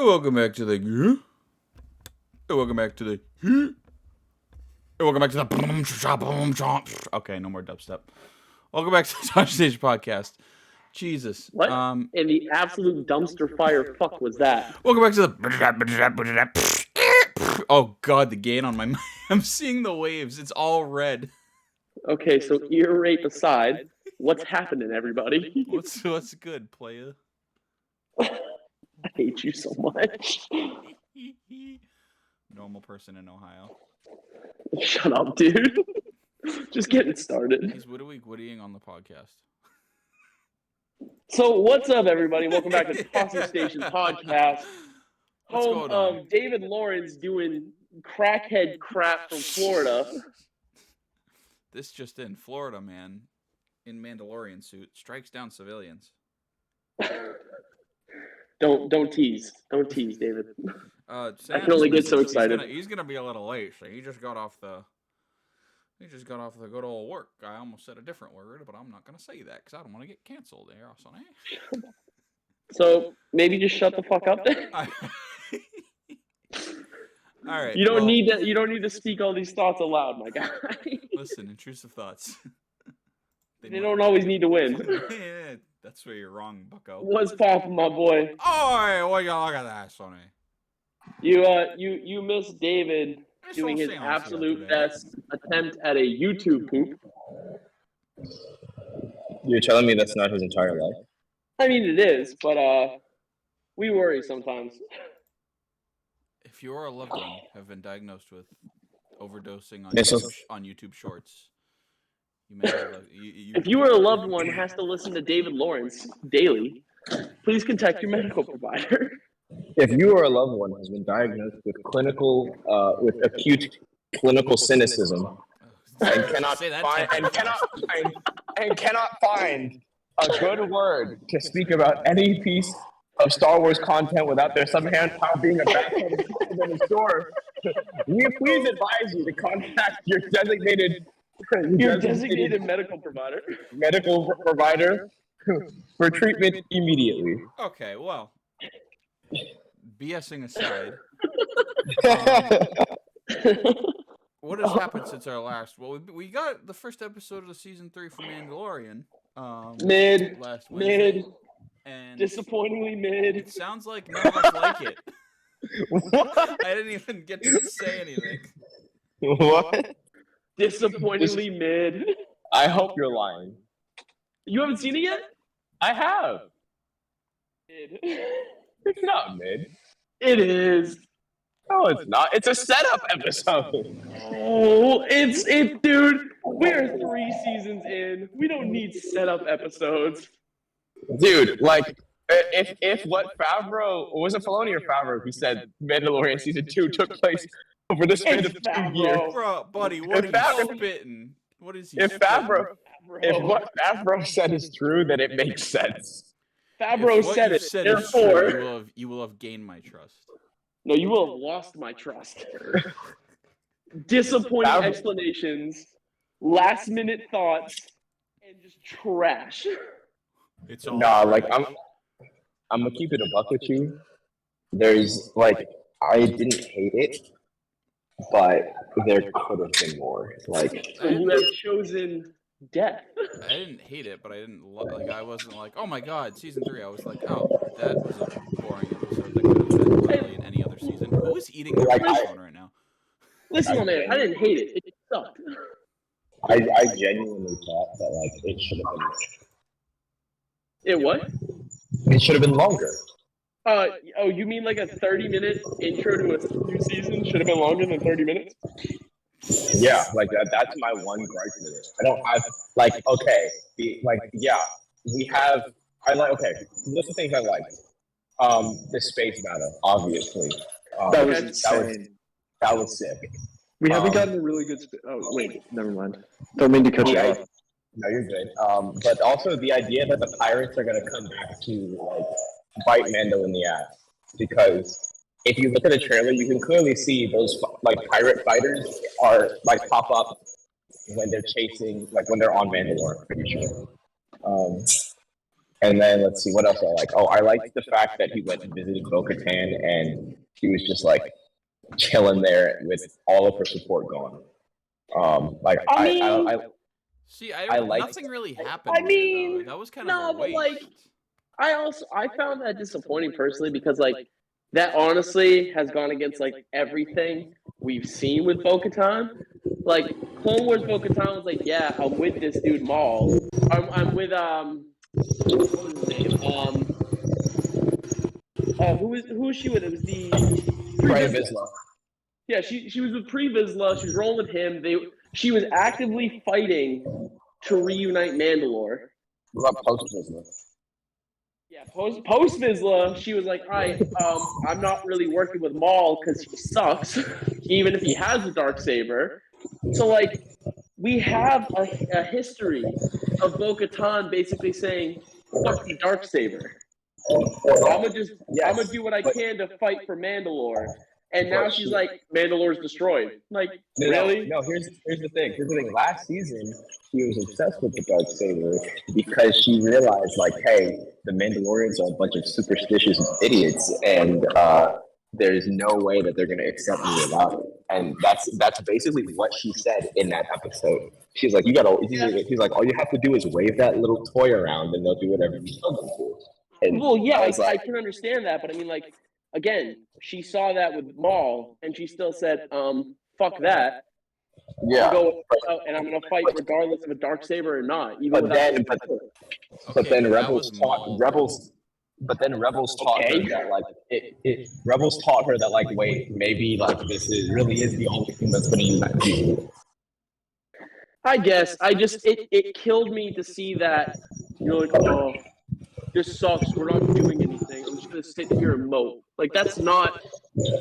welcome back to the. Welcome back to the. Welcome back to the. Okay, no more dubstep. Welcome back to the Tosche Stage podcast. Jesus. What? In the absolute dumpster fire fuck was that? Welcome back to the. Oh God, the gain on my mic. I'm seeing the waves. It's all red. Okay, so ear rape aside, what's happening, everybody? What's good, playa? I hate you so much. Normal person in Ohio. Shut up, dude. Just getting started. He's wittying on the podcast. So what's up, everybody? Welcome back to Tosche Station podcast. Home of David Lawrence doing crackhead crap from Florida. This just in: Florida man in Mandalorian suit strikes down civilians. Don't tease, David. Sam, I can only get so excited. He's gonna be a little late, so he just got off the good old work. I almost said a different word, but I'm not gonna say that because I don't want to get canceled there, Sonny. So maybe just shut the fuck up then. All right. You don't need to speak all these thoughts aloud, my guy. Listen, intrusive thoughts. They don't always need to win. Yeah, that's where you're wrong, bucko. What's poppin', my boy? Oh, look at that, Sonny. You missed David doing his absolute best attempt at a YouTube poop. You're telling me that's not his entire life? I mean, it is, but we worry sometimes. If you or a loved one have been diagnosed with overdosing on YouTube Shorts, you may have if you or a loved one has to listen to David Lawrence daily, please contact your medical provider. If you or a loved one has been diagnosed with acute clinical cynicism and cannot find a good word to speak about any piece of Star Wars content without there somehow being a background in the store, we please advise you to contact your designated medical provider for treatment immediately. Okay, well, BSing aside, what has happened since our last? Well, we got the first episode of season 3 from Mandalorian. Last Wednesday. And disappointingly mid. It sounds like none of us like it. What? I didn't even get to say anything. What? Disappointingly mid. I hope you're lying. You haven't seen it yet? I have. Mid. It's not mid. It is. No, it's not. It's a setup episode. Oh, dude. We're 3 seasons in. We don't need setup episodes. Dude, like, if what Favreau, was it Filoni or Favreau who said Mandalorian season 2 took place over the span of 2 years? Bro, buddy, what are you spitting? What is he if what Favreau said is true, then it makes sense. Favreau said it. Therefore, you will have gained my trust. No, you will have lost my trust. Disappointing explanations, last-minute thoughts, and just trash. It's all like I'm gonna keep it a buck with you. There's I didn't hate it, but there could have been more. So you have chosen death. I didn't hate it, but I didn't I wasn't like, oh my god, season 3. I was like, oh, that was a boring episode that could have been literally in any other season. Who is eating their phone right now? Listen, man, I didn't hate it. It sucked. I genuinely thought that it should have been. It what? It should have been longer. You mean like a 30-minute intro to a new season should have been longer than 30 minutes? Yeah, that's my one gripe with it. I don't have we have. There's the things I liked. The space battle, obviously. That was sick. We haven't gotten a really good. Oh wait, never mind. Don't mean to cut you off. No, you're good. But also the idea that the pirates are gonna come back to bite Mando in the ass, because if you look at the trailer, you can clearly see those pirate fighters are pop up when they're chasing, when they're on Mandalore. I'm pretty sure. And then let's see what else I like. Oh, I liked the fact that he went and visited Bo-Katan and he was just like chilling there with all of her support gone. Like I mean, See, I liked. nothing really happened I there, mean, though. That was kind no, of a but like, waste. I found that disappointing personally because like that honestly has gone against like everything we've seen with Bo-Katan. Like Clone Wars Bo-Katan was like, yeah, I'm with this dude Maul. I'm with what was his name? Who was she with? It was the Brian Vizsla. Vizsla. Yeah, she was with Pre Vizsla. She was rolling with him. She was actively fighting to reunite Mandalore. What about post Vizsla? Yeah, post Vizsla, she was like, all right, I'm not really working with Maul because he sucks, even if he has a dark saber. So like, we have a history of Bo-Katan basically saying, "Fuck the dark saber. I'm gonna Yes, do what I but can to fight for Mandalore." And now but she's she, like, "Mandalore's destroyed." Like, no, really? no. Here's the thing. Here's the thing. Last season, she was obsessed with the dark saber because she realized, like, hey, the Mandalorians are a bunch of superstitious idiots, and there's no way that they're gonna accept me without it. And that's basically what she said in that episode. She's like, you gotta. She's like, all you have to do is wave that little toy around, and they'll do whatever you tell them to. And Well, yeah, I was I like, can understand that, but I mean, like, again, she saw that with Maul, and she still said, "Fuck that. yeah. I'm going out and I'm gonna fight regardless of a dark saber or not, even But without." then, but Okay, then but that rebels was taught Maul, rebels. But then rebels taught her Okay. that like rebels taught her that like wait maybe like this is really is the only thing that's going to unite people. I guess it killed me to see that you're like, "Oh, this sucks. We're not doing anything. I'm just gonna sit here and mope." Like that's not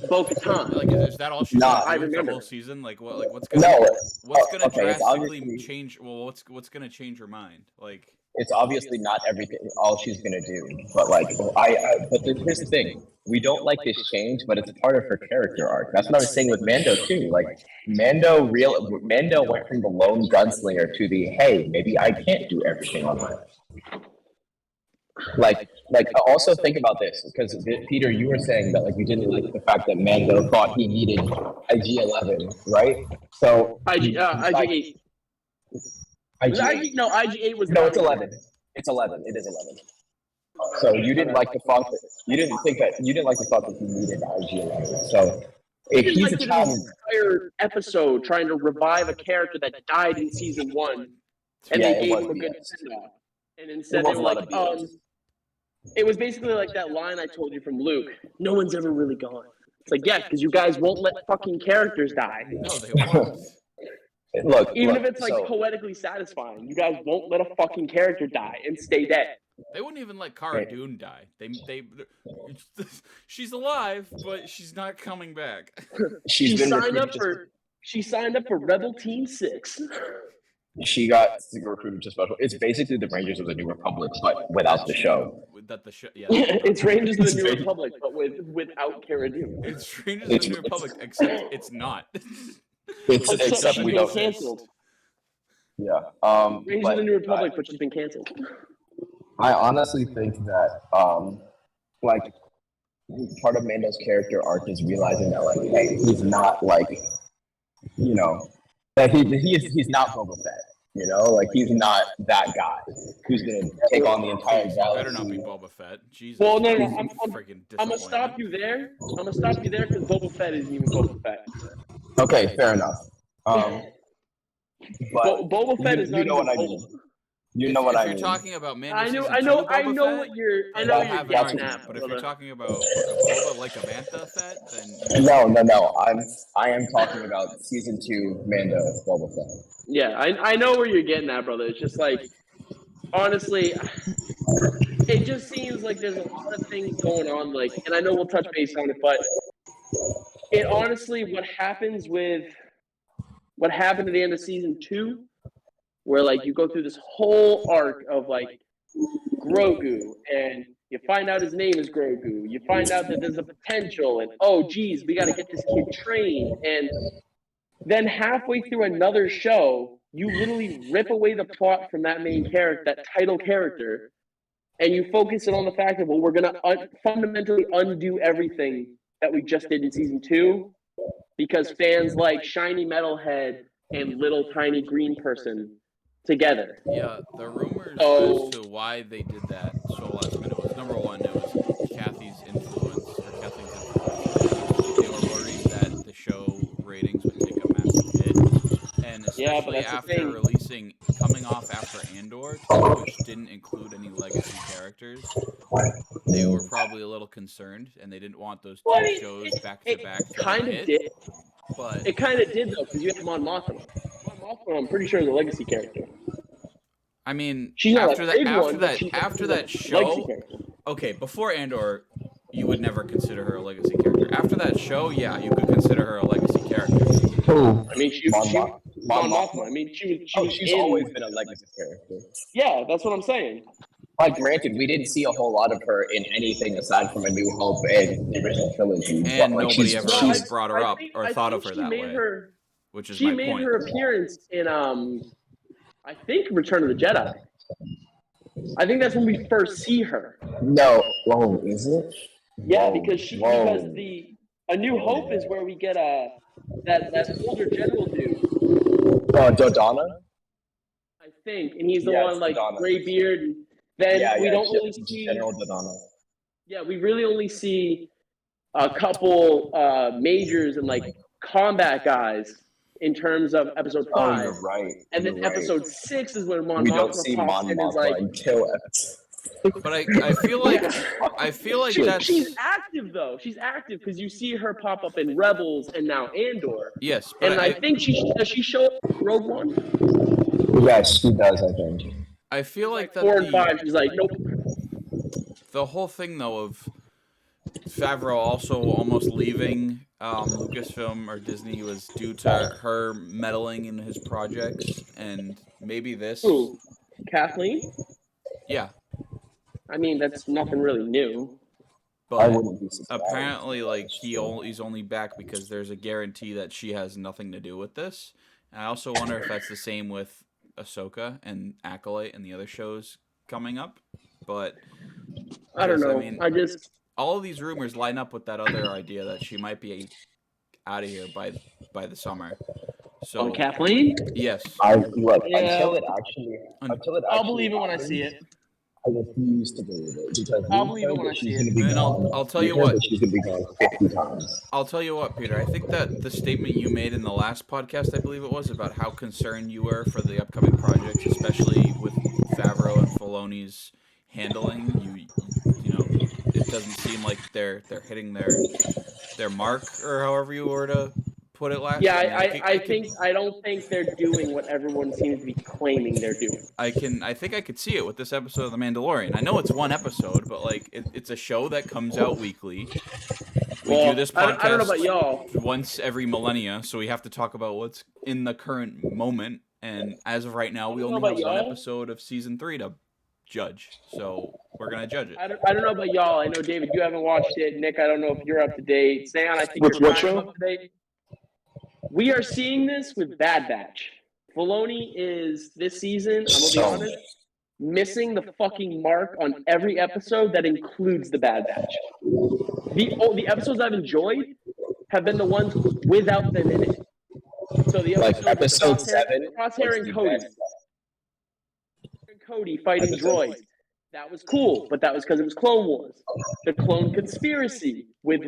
Bo-Katan. like, is that all she's Nah, gonna I do the remember. whole season? Like, what? Like, no. what's gonna Okay, it's drastically obviously change? Well, what's gonna change her mind? Like, it's obviously not everything all she's going to do. But like but here's the thing. We don't like this change, but it's part of her character arc. That's what I was saying with Mando too. Like Mando went from the lone gunslinger to the hey, maybe I can't do everything on my own. Like also think about this because Peter, you were saying that like you didn't like the fact that Mando thought he needed IG-11, right? So IG8. IG-8. No, IG8 was No, down it's one. 11. It's 11. It is 11. So you didn't like the thought that you didn't think that you didn't like the thought that he needed IG-11. So if Even he's like a did child, an entire episode trying to revive a character that died in season 1, and yeah, they it gave was him a good BS. send off. And It instead they was were a lot like, of BS. it was basically like that line I told you from Luke. No one's ever really gone. It's like, yeah, because you guys won't let fucking characters die. no, they won't. Even if it's like poetically satisfying, you guys won't let a fucking character die and stay dead. They wouldn't even let Cara Dune die. She's alive, but she's not coming back. She signed up for Rebel Team 6. She got recruited to special. It's basically the Rangers of the New Republic, but without the show. Yeah. It's Rangers of the New Republic, but without Cara Dune. It's Rangers of the New Republic, except it's not. Except she's we been don't. canceled. Yeah. Rangers of the New Republic, but she's been canceled. I honestly think that like part of Mando's character arc is realizing that like hey, he's not like that he's not Boba Fett. Like he's not that guy who's gonna take on the entire galaxy. Better not be Boba Fett. Jesus. Well, no. I'm gonna stop you there. I'm gonna stop you there because Boba Fett isn't even Boba Fett. Okay, fair enough. But Boba Fett is not even what I mean. You know what I mean. If you're talking about Mando I know Boba what you're. I Fett, know you have an argument. But if you're talking about Boba like a Bantha Fett, then no. I am talking about season 2 Mando Boba Fett. Yeah, I know where you're getting at, brother. It's just like, honestly, it just seems like there's a lot of things going on. Like, and I know we'll touch base on it, but it honestly, what happened at the end of season 2, where like you go through this whole arc of like Grogu, and you find out his name is Grogu. You find out that there's a potential, and oh geez, we got to get this kid trained. And then halfway through another show, you literally rip away the plot from that main character, that title character, and you focus it on the fact that, well, we're going to fundamentally undo everything that we just did in season 2 because fans like Shiny Metalhead and Little Tiny Green Person together. Yeah, the rumors Oh. as to why they did that so last minute was, number one, it was Kathy's influence, or Kathleen's influence. They were worried that the show ratings would take a massive hit. And Yeah, but especially that's the after thing. coming off after Andor, which didn't include any legacy characters, they were probably a little concerned, and they didn't want those two shows back to back to kind of hit. did. But It kind of did though, because you have Mon Mothma. Mon Mothma, I'm pretty sure, is a legacy character. I mean, She's not after a that, big after one, but that, she's after a that legacy show, character. okay, before Andor, you would never consider her a legacy character. After that show, yeah, you could consider her a legacy character. Who? I mean, she was Mon Mothma. I mean, She's always been a legacy character. Yeah, that's what I'm saying. Like, granted, we didn't see a whole lot of her in anything aside from A New Hope and the original trilogy. And but, like, nobody ever she's- really brought her up or I thought think of her she that made way, her. which is She my made point. her appearance in I think Return of the Jedi. I think that's when we first see her. No. Whoa, is it? Yeah, Whoa, because whoa. A New Hope is where we get that older general dude. Dodonna? I think, and he's the Yeah, one it's like Dodonna. gray beard. And then we don't really see. General Dodonna. Yeah, we really only see a couple majors and like combat guys in terms of episode 5. Oh, you're right. And then episode 6 is when Mon we don't Mothma see pops Mon in and is Mothma like. until But I feel like that's she's active though. She's active because you see her pop up in Rebels and now Andor. yes, but And I think does she show up in Rogue One? Yes, she does, I think. I feel like that 4 and 5. She's like, nope. the whole thing though of Favreau also almost leaving Lucasfilm or Disney was due to her meddling in his projects, and maybe this. Who? Kathleen? Yeah, I mean, that's nothing really new. I but wouldn't be surprised. apparently, like he's only back because there's a guarantee that she has nothing to do with this. And I also wonder if that's the same with Ahsoka and Acolyte and the other shows coming up. But I don't know. I mean, all of these rumors line up with that other idea that she might be out of here by the summer. So Kathleen? yes, Look, Yeah. until it actually I'll believe it when I see it. I refuse to believe it because I'll believe it when I see it. And I'll tell you what. She's gonna be gone 50 times. I'll tell you what, Peter. I think that the statement you made in the last podcast, I believe it was, about how concerned you were for the upcoming projects, especially with Favreau and Filoni's handling. You know, it doesn't seem like they're hitting their mark, or however you were to put it last. Yeah, I I don't think they're doing what everyone seems to be claiming they're doing. I think I could see it with this episode of The Mandalorian. I know it's one episode, but like it's a show that comes out weekly. We do this podcast I don't know about y'all. once every millennia, so we have to talk about what's in the current moment. And as of right now, we only have one episode of season 3 to judge, so we're gonna judge it. I don't know about y'all. I know, David, you haven't watched it. Nick, I don't know if you're up to date. Sam, I think you're kind of up to date. We are seeing this with Bad Batch. Filoni is, this season, I'm going to be honest, missing the fucking mark on every episode that includes the Bad Batch. The episodes I've enjoyed have been the ones without them in it. So the episode 7, Crosshair and Cody fighting droids. That was cool, but that was because it was Clone Wars. The Clone Conspiracy with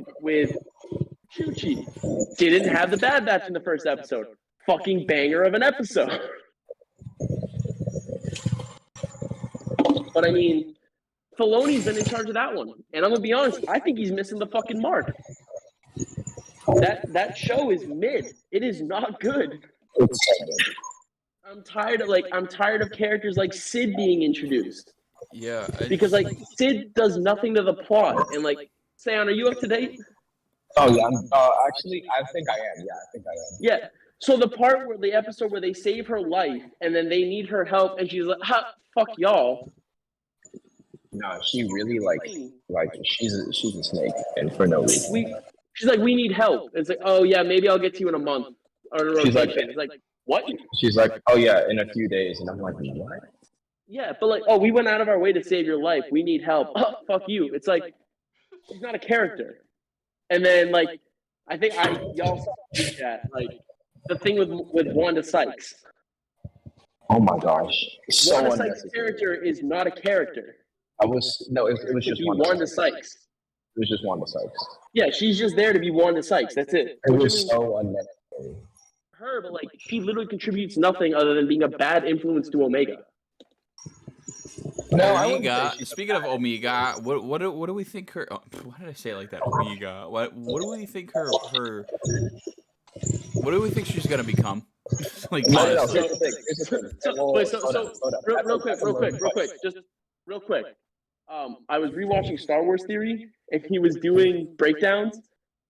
Chuchi didn't have the Bad Batch in the first episode. Fucking banger of an episode. But I mean, Filoni's been in charge of that one, and I'm gonna be honest. I think he's missing the fucking mark. That show is mid. It is not good. I'm tired of characters like Sid being introduced. Yeah, Because like Sid does nothing to the plot, and like, Sayon, are you up to date? Oh yeah, actually, I think I am. Yeah, I think I am. Yeah. So the part where the episode where they save her life and then they need her help, and she's like, "Ha, fuck y'all." No, she really like she's a snake, and for no reason. She's like, "We need help." It's like, "Oh yeah, maybe I'll get to you in a month." Or in a She's rotation. It's like, what? She's like, oh yeah, in a few days, and I'm like, what? Yeah, but like, oh, we went out of our way to save your life. We need help. Oh, fuck you. It's like she's not a character. And then like, I think y'all saw that like the thing with Wanda Sykes. Oh my gosh, so Wanda Sykes' unnecessary. character is not a character. It was just Wanda Sykes. It was just Wanda Sykes. Yeah, she's just there to be Wanda Sykes. That's it. It was so unnecessary. Her, but like she literally contributes nothing other than being a bad influence to Omega. No, Omega. Speaking of Omega, what do we think her? Oh, why did I say it like that? Omega. What do we think her? What do we think she's gonna become? Like, no. honestly. Here's the thing. Real quick, just real quick. I was rewatching Star Wars Theory, and he was doing breakdowns,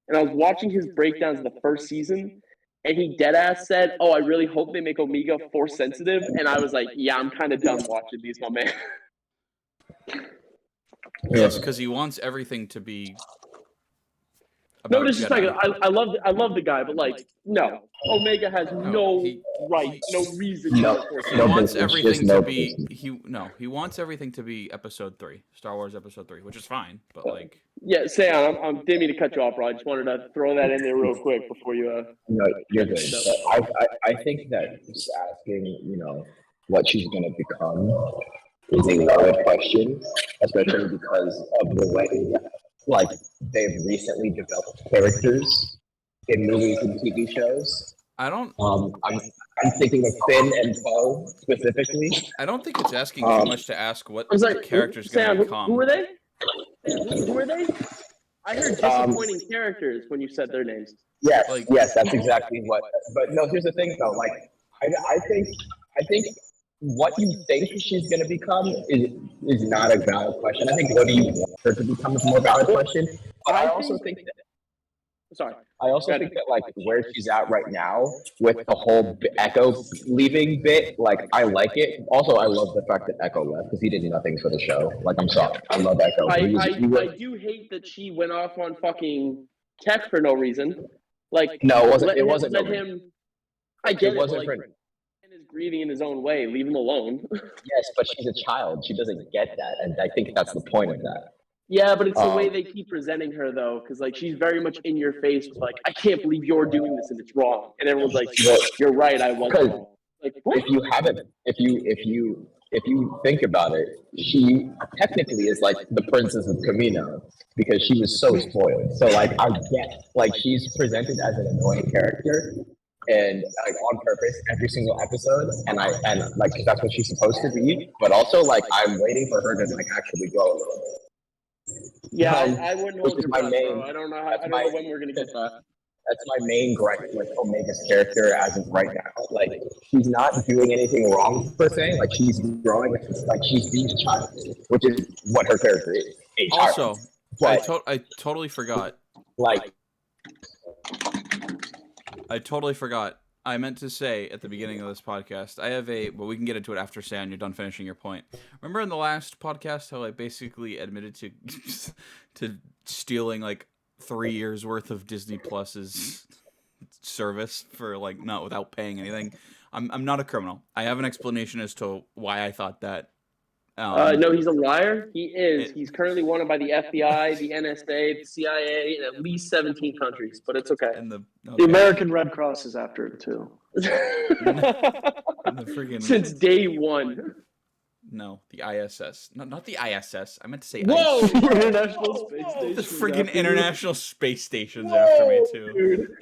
and I was watching his breakdowns of the first season, and he deadass said, "Oh, I really hope they make Omega Force sensitive," and I was like, "Yeah, I'm kind of done watching these, my man." Yes, because he wants everything to be. No disrespect. I love the guy, but like, no, Omega has no reason. He wants everything to be. He wants everything to be Episode 3, Star Wars Episode 3, which is fine, but like. Yeah, Sam, I didn't mean to cut you off, bro. I just wanted to throw that in there real quick before you. No, you're good. I think that just asking, what she's gonna become is a valid question, especially because of the way that, like, they've recently developed characters in movies and TV shows. I don't. I'm thinking of Finn and Poe specifically. I don't think it's asking too much to ask what the character's going to become. Who are they? Who are they? I heard disappointing characters when you said their names. Yes, that's exactly what. But no, here's the thing though. Like, I think what you think she's going to become is not a valid question. I think what do you want her to become is a more valid question. But I also think that. Sorry. I also think that, like, where she's at right now with the whole Echo leaving bit, like, I like it. Also, I love the fact that Echo left because he did nothing for the show. Like, I'm sorry. I love Echo. I do hate that she went off on fucking Tech for no reason. Like, no, it wasn't. Let him. I get it. Wasn't like, is grieving in his own way. Leave him alone. Yes, but she's a child. She doesn't get that, and I think that's the point of that. Yeah, but it's the way they keep presenting her, though, because like she's very much in your face with like, I can't believe you're doing this and it's wrong, and everyone's like, you're right, I was wrong. Like, if you think about it, she technically is like the princess of Camino because she was so spoiled. So like, I get like she's presented as an annoying character. And like on purpose every single episode, and like that's what she's supposed to be. But also like I'm waiting for her to like actually grow a little bit. Yeah, I wouldn't hold your breath, bro. I don't know when we're gonna get that. That's my main gripe with Omega's character as of right now. Like she's not doing anything wrong per se. Like she's growing, like she's being a child, which is what her character is. A child. Also, but, I totally forgot. Like. I totally forgot. I meant to say at the beginning of this podcast, I have but we can get into it after, Sam, you're done finishing your point. Remember in the last podcast how I basically admitted to stealing like 3 years worth of Disney Plus's service for like not without paying anything? I'm not a criminal. I have an explanation as to why I thought that. No, he's a liar. He is. He's currently wanted by the FBI, the NSA, the CIA, in at least 17 countries. But it's okay. And the American Red Cross is after him too. Since day one. No, the ISS. Not the ISS. I meant to say Whoa! ISS. International Space Station. The freaking International Space Station's after me too. Dude.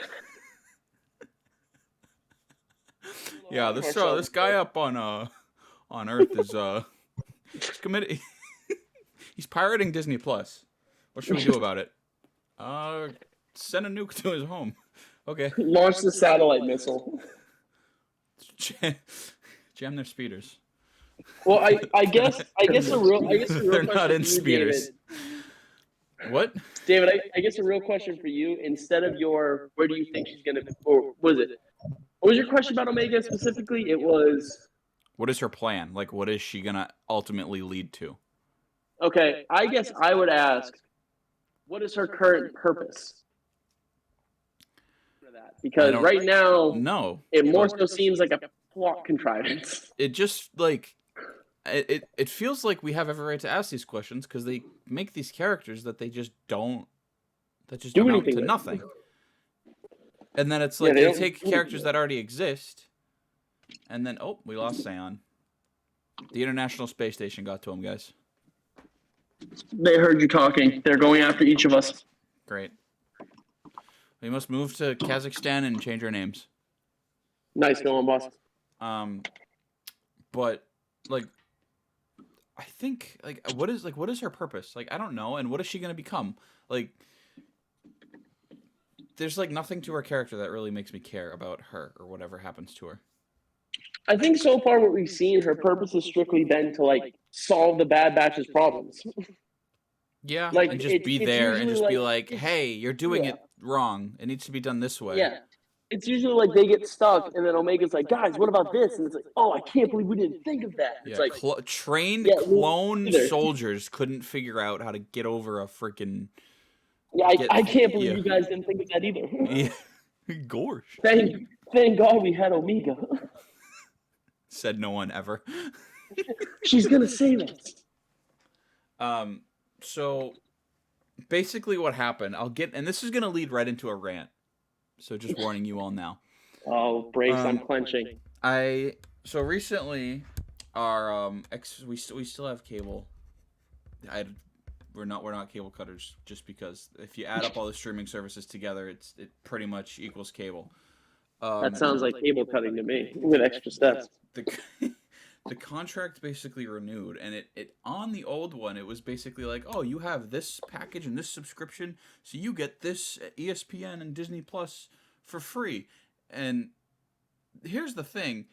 Yeah, this guy up on Earth is he's committed. He's pirating Disney Plus. What should we do about it? Send a nuke to his home. Okay. Launch the satellite missile. Jam their speeders. Well, I guess a real They're not in for you, speeders. David. What? David, I guess a real question for you, instead of where do you think she's gonna, or was it? What was your question about Omega specifically? It was. What is her plan? Like, what is she gonna ultimately lead to? Okay, I guess I would ask, what is her current purpose? For that, because right now, no, it more so seems like a plot contrivance. It just like it feels like we have every right to ask these questions because they make these characters that they just don't Do amount anything to with. nothing. And then it's Yeah, like they they don't take do characters anything. that already exist, and then we lost Seon. The International Space Station got to him, guys. They heard you talking. They're going after each of us. Great. We must move to Kazakhstan and change our names. Nice going, boss. But like, I think what is her purpose? Like, I don't know. And what is she gonna become? Like, there's like nothing to her character that really makes me care about her or whatever happens to her. I think so far what we've seen, her purpose has strictly been to like solve the Bad Batch's problems. Yeah, Like, and just be it's there and usually just be like- like, hey, you're doing Yeah. it wrong. It needs to be done this way. Yeah. It's usually like they get stuck, and then Omega's like, guys, what about this? And it's like, oh, I can't believe we didn't think of that. Yeah, It's like, trained Yeah, clone either. soldiers couldn't figure out how to get over a freaking yeah, I can't believe yeah. you guys didn't think of that either. Gorsh. Thank God we had Omega. Said no one ever. She's gonna save us. So basically what happened, and this is gonna lead right into a rant. So just warning you all now. Oh, brace! I'm clenching. So recently, our we still have cable. We're not cable cutters just because if you add up all the streaming services together, it pretty much equals cable. That sounds like cable cutting to me with extra steps. The contract basically renewed, and it on the old one it was basically like, oh, you have this package and this subscription, so you get this ESPN and Disney Plus for free. And here's the thing,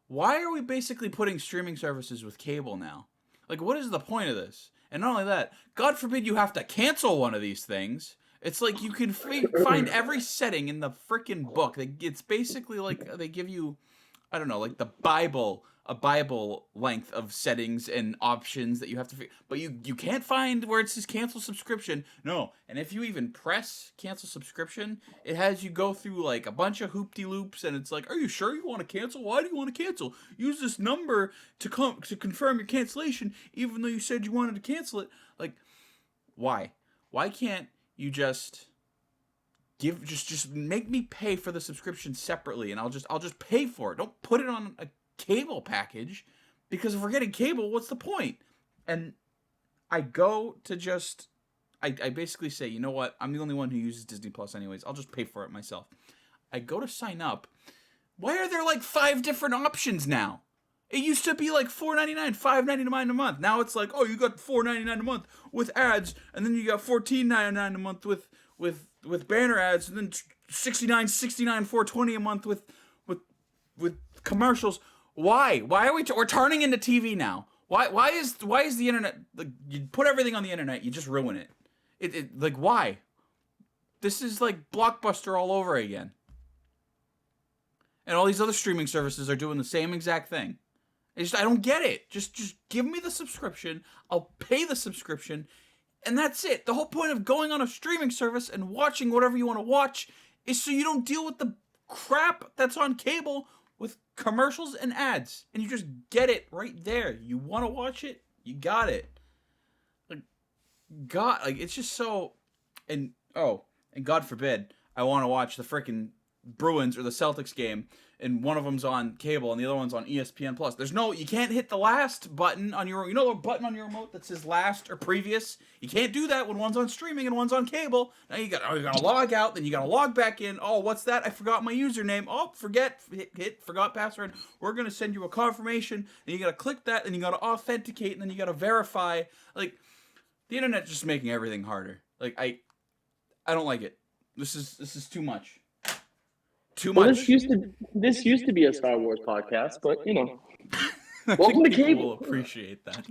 why are we basically putting streaming services with cable now? Like, what is the point of this? And not only that, God forbid you have to cancel one of these things. It's like you can find every setting in the freaking book. It's basically like they give you, I don't know, like a Bible length of settings and options that you have to figure. But you can't find where it says cancel subscription. No. And if you even press cancel subscription, it has you go through like a bunch of hoop-de-loops, and it's like, are you sure you want to cancel? Why do you want to cancel? Use this number to confirm your cancellation, even though you said you wanted to cancel it. Like, why? Why can't you just just make me pay for the subscription separately, and I'll just pay for it. Don't put it on a cable package, because if we're getting cable, what's the point? And I go to I basically say, you know what? I'm the only one who uses Disney Plus anyways. I'll just pay for it myself. I go to sign up. Why are there like 5 different options now? It used to be like $4.99, $5.99 a month. Now it's like, oh, you got $4.99 a month with ads, and then you got $14.99 a month with banner ads, and then $69.69, $4.20 a month with commercials. Why? Why are we're turning into TV now? Why is the internet, like, you put everything on the internet, you just ruin it. It like, why? This is like Blockbuster all over again. And all these other streaming services are doing the same exact thing. I don't get it. Just give me the subscription. I'll pay the subscription, and that's it. The whole point of going on a streaming service and watching whatever you want to watch is so you don't deal with the crap that's on cable with commercials and ads, and you just get it right there. You want to watch it, you got it. It's just so, and God forbid I want to watch the freaking Bruins or the Celtics game, and one of them's on cable and the other one's on ESPN Plus. You can't hit the last button on your, the button on your remote that says last or previous. You can't do that when one's on streaming and one's on cable. Now you gotta log out, then you gotta log back in. Oh, what's that? I forgot my username. Oh, hit forgot password. We're gonna send you a confirmation, and you gotta click that, and you gotta authenticate, and then you gotta verify. Like, the internet's just making everything harder. Like, I don't like it. This is too much. Too much. This used to be a Star Wars podcast, but I welcome think to people cable. will appreciate that.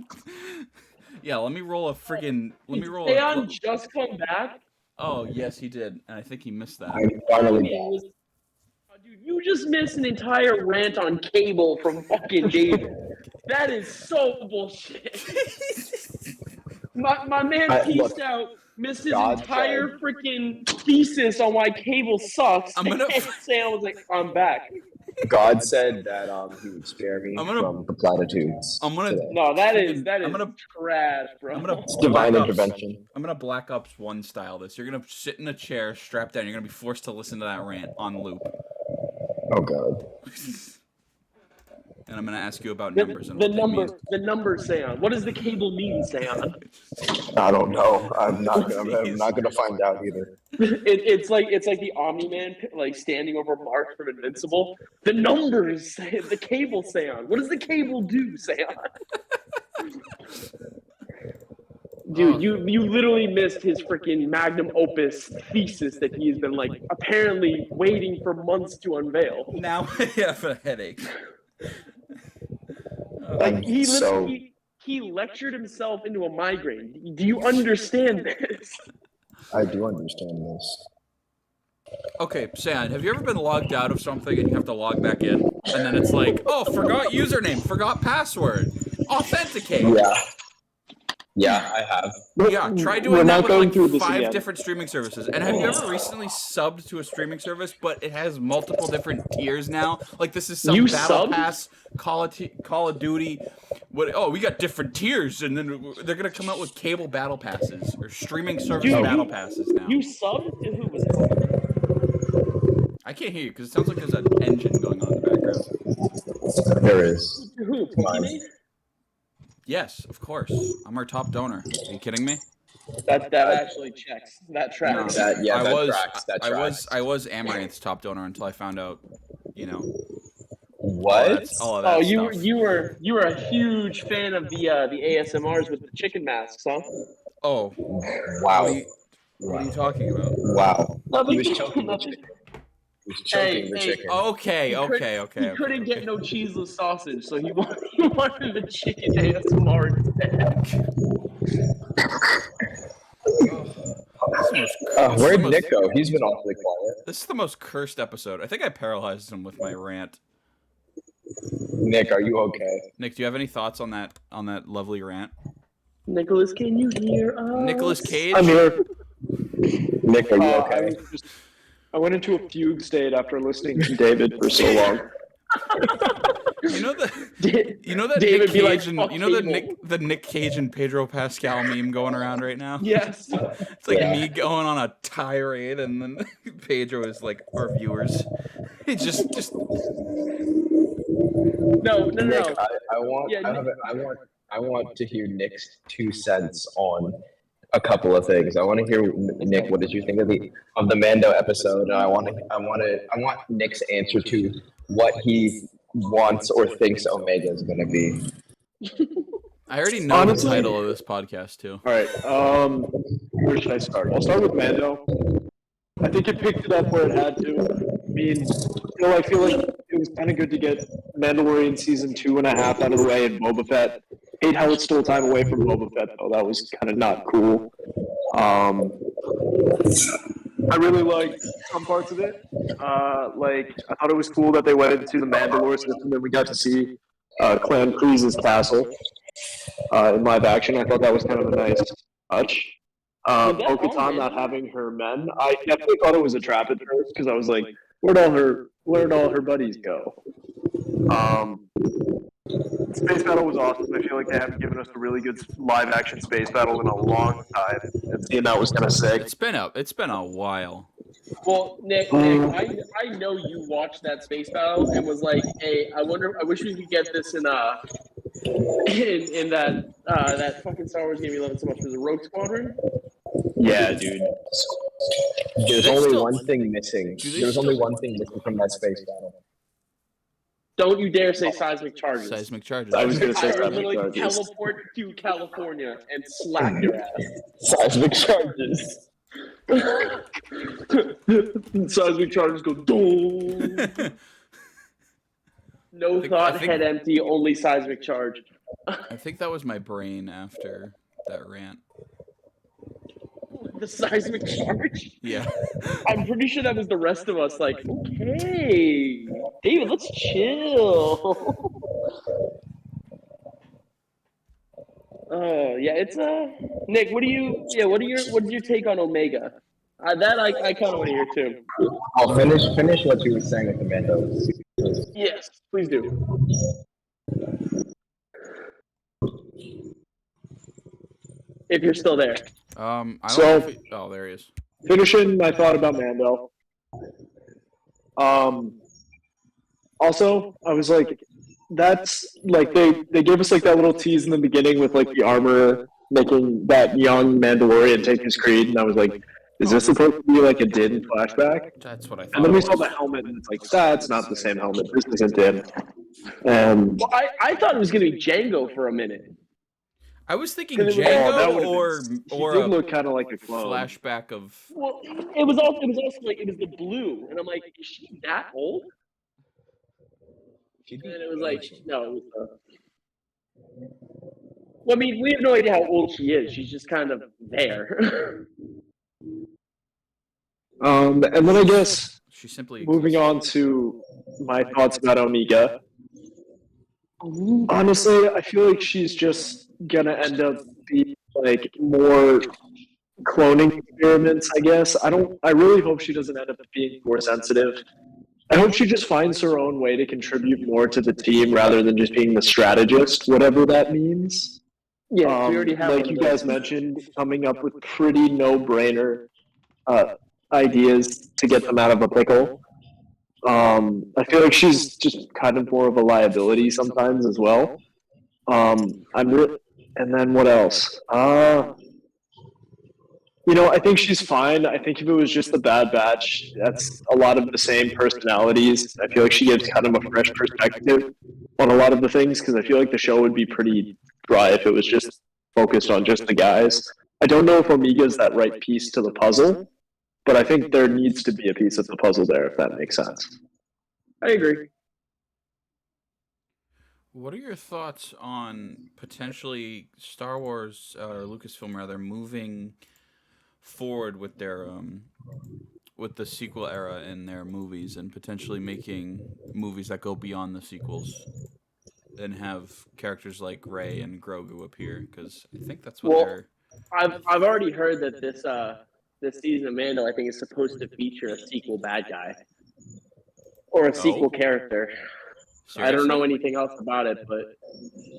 Yeah, let me roll. Theon just come back. Oh yes, he did, and I think he missed that. I'm finally Dude, you just missed an entire rant on cable from fucking David. That is so bullshit. My man pieced out, missed his entire freaking thesis on why cable sucks. I'm gonna Sam was like, I'm back. God said that he would spare me I'm gonna- from the platitudes. I'm gonna. today. No, that is I'm gonna- trash, bro. I'm gonna It's divine Black Ops- intervention. I'm gonna Black Ops 1 style this. You're gonna sit in a chair, strapped down. You're gonna be forced to listen to that rant on loop. Oh God. And I'm gonna ask you about numbers and The what they mean. number, Seon. What does the cable mean, Seon? I don't know. I'm not gonna find out either. It's like the Omni-Man like standing over Mark from Invincible. The numbers, the cable, Seon. What does the cable do, Seon? Dude, you literally missed his freaking magnum opus thesis that he's been like apparently waiting for months to unveil. Now I have a headache. Like he literally he lectured himself into a migraine. Do you understand this? I do understand this. Okay, San, have you ever been logged out of something and you have to log back in? And then it's like, oh, forgot username, forgot password, authenticate. Yeah, I have. Yeah, try doing that with like 5 different streaming services. And have you ever recently subbed to a streaming service, but it has multiple different tiers now? Like this is some You battle subbed? pass, Call of Duty. What? Oh, we got different tiers, and then they're gonna come out with cable battle passes or streaming service Dude, battle passes now. You subbed to who was it? I can't hear you because it sounds like there's an engine going on in the background. There is. Who? Mine. Pokemon? Yes, of course. I'm our top donor. Are you kidding me? That actually checks. That tracks. That tracks. That tracks. I was Amaranth's top donor until I found out, What? all of that Oh, stuff. you were a huge fan of the ASMRs with the chicken masks, huh? Oh, Wow. what are you talking about? Wow. Nothing. He was choking the Nothing. chicken. He was choking the Hey, chicken. Okay. He couldn't get no cheeseless sausage, so he wanted the chicken ASMR instead. Where'd Nick go? He's been awfully quiet. This is the most cursed episode. I think I paralyzed him with my rant. Nick, are you okay? Nick, do you have any thoughts on that lovely rant? Nicholas, can you hear us? Nicolas Cage? I'm here. Nick, are you okay? I went into a fugue state after listening to David for so long. You know that David Nick be like, Cage and "Fuck the Nick Cage and Pedro Pascal meme going around right now? Yes. It's like me going on a tirade and then Pedro is like our viewers. It just No. Nick, Yeah, I want to hear Nick's 2 cents on a couple of things. I want to hear Nick. What did you think of the Mando episode? And I want Nick's answer to what he wants or thinks Omega is going to be. I already know Honestly- the title of this podcast too. All right. Where should I start? I'll start with Mando. I think it picked it up where it had to. I mean, I feel like it was kind of good to get Mandalorian season 2.5 out of the way and Boba Fett. Hate how it stole time away from Boba Fett though. That was kind of not cool. I really liked some parts of it. I thought it was cool that they went into the Mandalore system and we got to see Clan Kreese's castle in live action. I thought that was kind of a nice touch. Bo-Katan not having her men. I definitely thought it was a trap at first because I was like, where'd all her buddies go? Space battle was awesome. I feel like they haven't given us a really good live action space battle in a long time, and seeing that was kind of sick. It's been a while. Well, Nick, I know you watched that space battle and was like, "Hey, I wish we could get this in that fucking Star Wars game you love so much was a Rogue Squadron." Yeah, dude. There's they only still- one thing missing. do they There's only still- one thing missing from that space battle. Don't you dare say seismic charges. Seismic charges. I was gonna I say would seismic literally charges. teleport to California and slap your ass. Seismic charges. Seismic charges go doom. No I thought, think- head empty, only seismic charge. I think that was my brain after that rant. The seismic charge? Yeah. I'm pretty sure that was the rest of us. Like, okay, David, let's chill. Yeah, it's Nick. What did you take on Omega? That I kind of want to hear too. I'll finish what you were saying with the Mando. Yes, please do. If you're still there. I don't know So- if oh, there he is. Finishing my thought about Mando. Also, I was like, that's like they gave us like that little tease in the beginning with like the armor making that young Mandalorian take his creed, and I was like, is this supposed to be like a Din flashback? That's what I thought. And then we it saw was. the helmet, and it's like, that's not the same helmet. This isn't Din. And Well, I thought it was going to be Django for a minute. I was thinking Because it was- Django that would've or been, or he did a look kind of like a clone. flashback of. Well, it was also like it was the blue, and I'm like, is she that old? And then it was like, no. It was, well, I mean, we have no idea how old she is. She's just kind of there. And then I guess She simply moving exists. on to my thoughts about Omega. Honestly, I feel like she's just gonna end up being like more cloning experiments, I guess. I really hope she doesn't end up being more sensitive. I hope she just finds her own way to contribute more to the team rather than just being the strategist, whatever that means. Yeah, we already have like one you of those. guys mentioned, coming up with pretty no-brainer ideas to get them out of a pickle. I feel like she's just kind of more of a liability sometimes as well. And then what else? I think she's fine. I think if it was just the Bad Batch, that's a lot of the same personalities. I feel like she gives kind of a fresh perspective on a lot of the things because I feel like the show would be pretty dry if it was just focused on just the guys. I don't know if Omega's that right piece to the puzzle, but I think there needs to be a piece of the puzzle there, if that makes sense. I agree. What are your thoughts on potentially Star Wars or Lucasfilm rather moving forward with their with the sequel era in their movies and potentially making movies that go beyond the sequels and have characters like Rey and Grogu appear? Because I think that's what Well, they're. I've already heard that this season of Mando, I think, is supposed to feature a sequel bad guy or a sequel character. I don't know anything else about it, but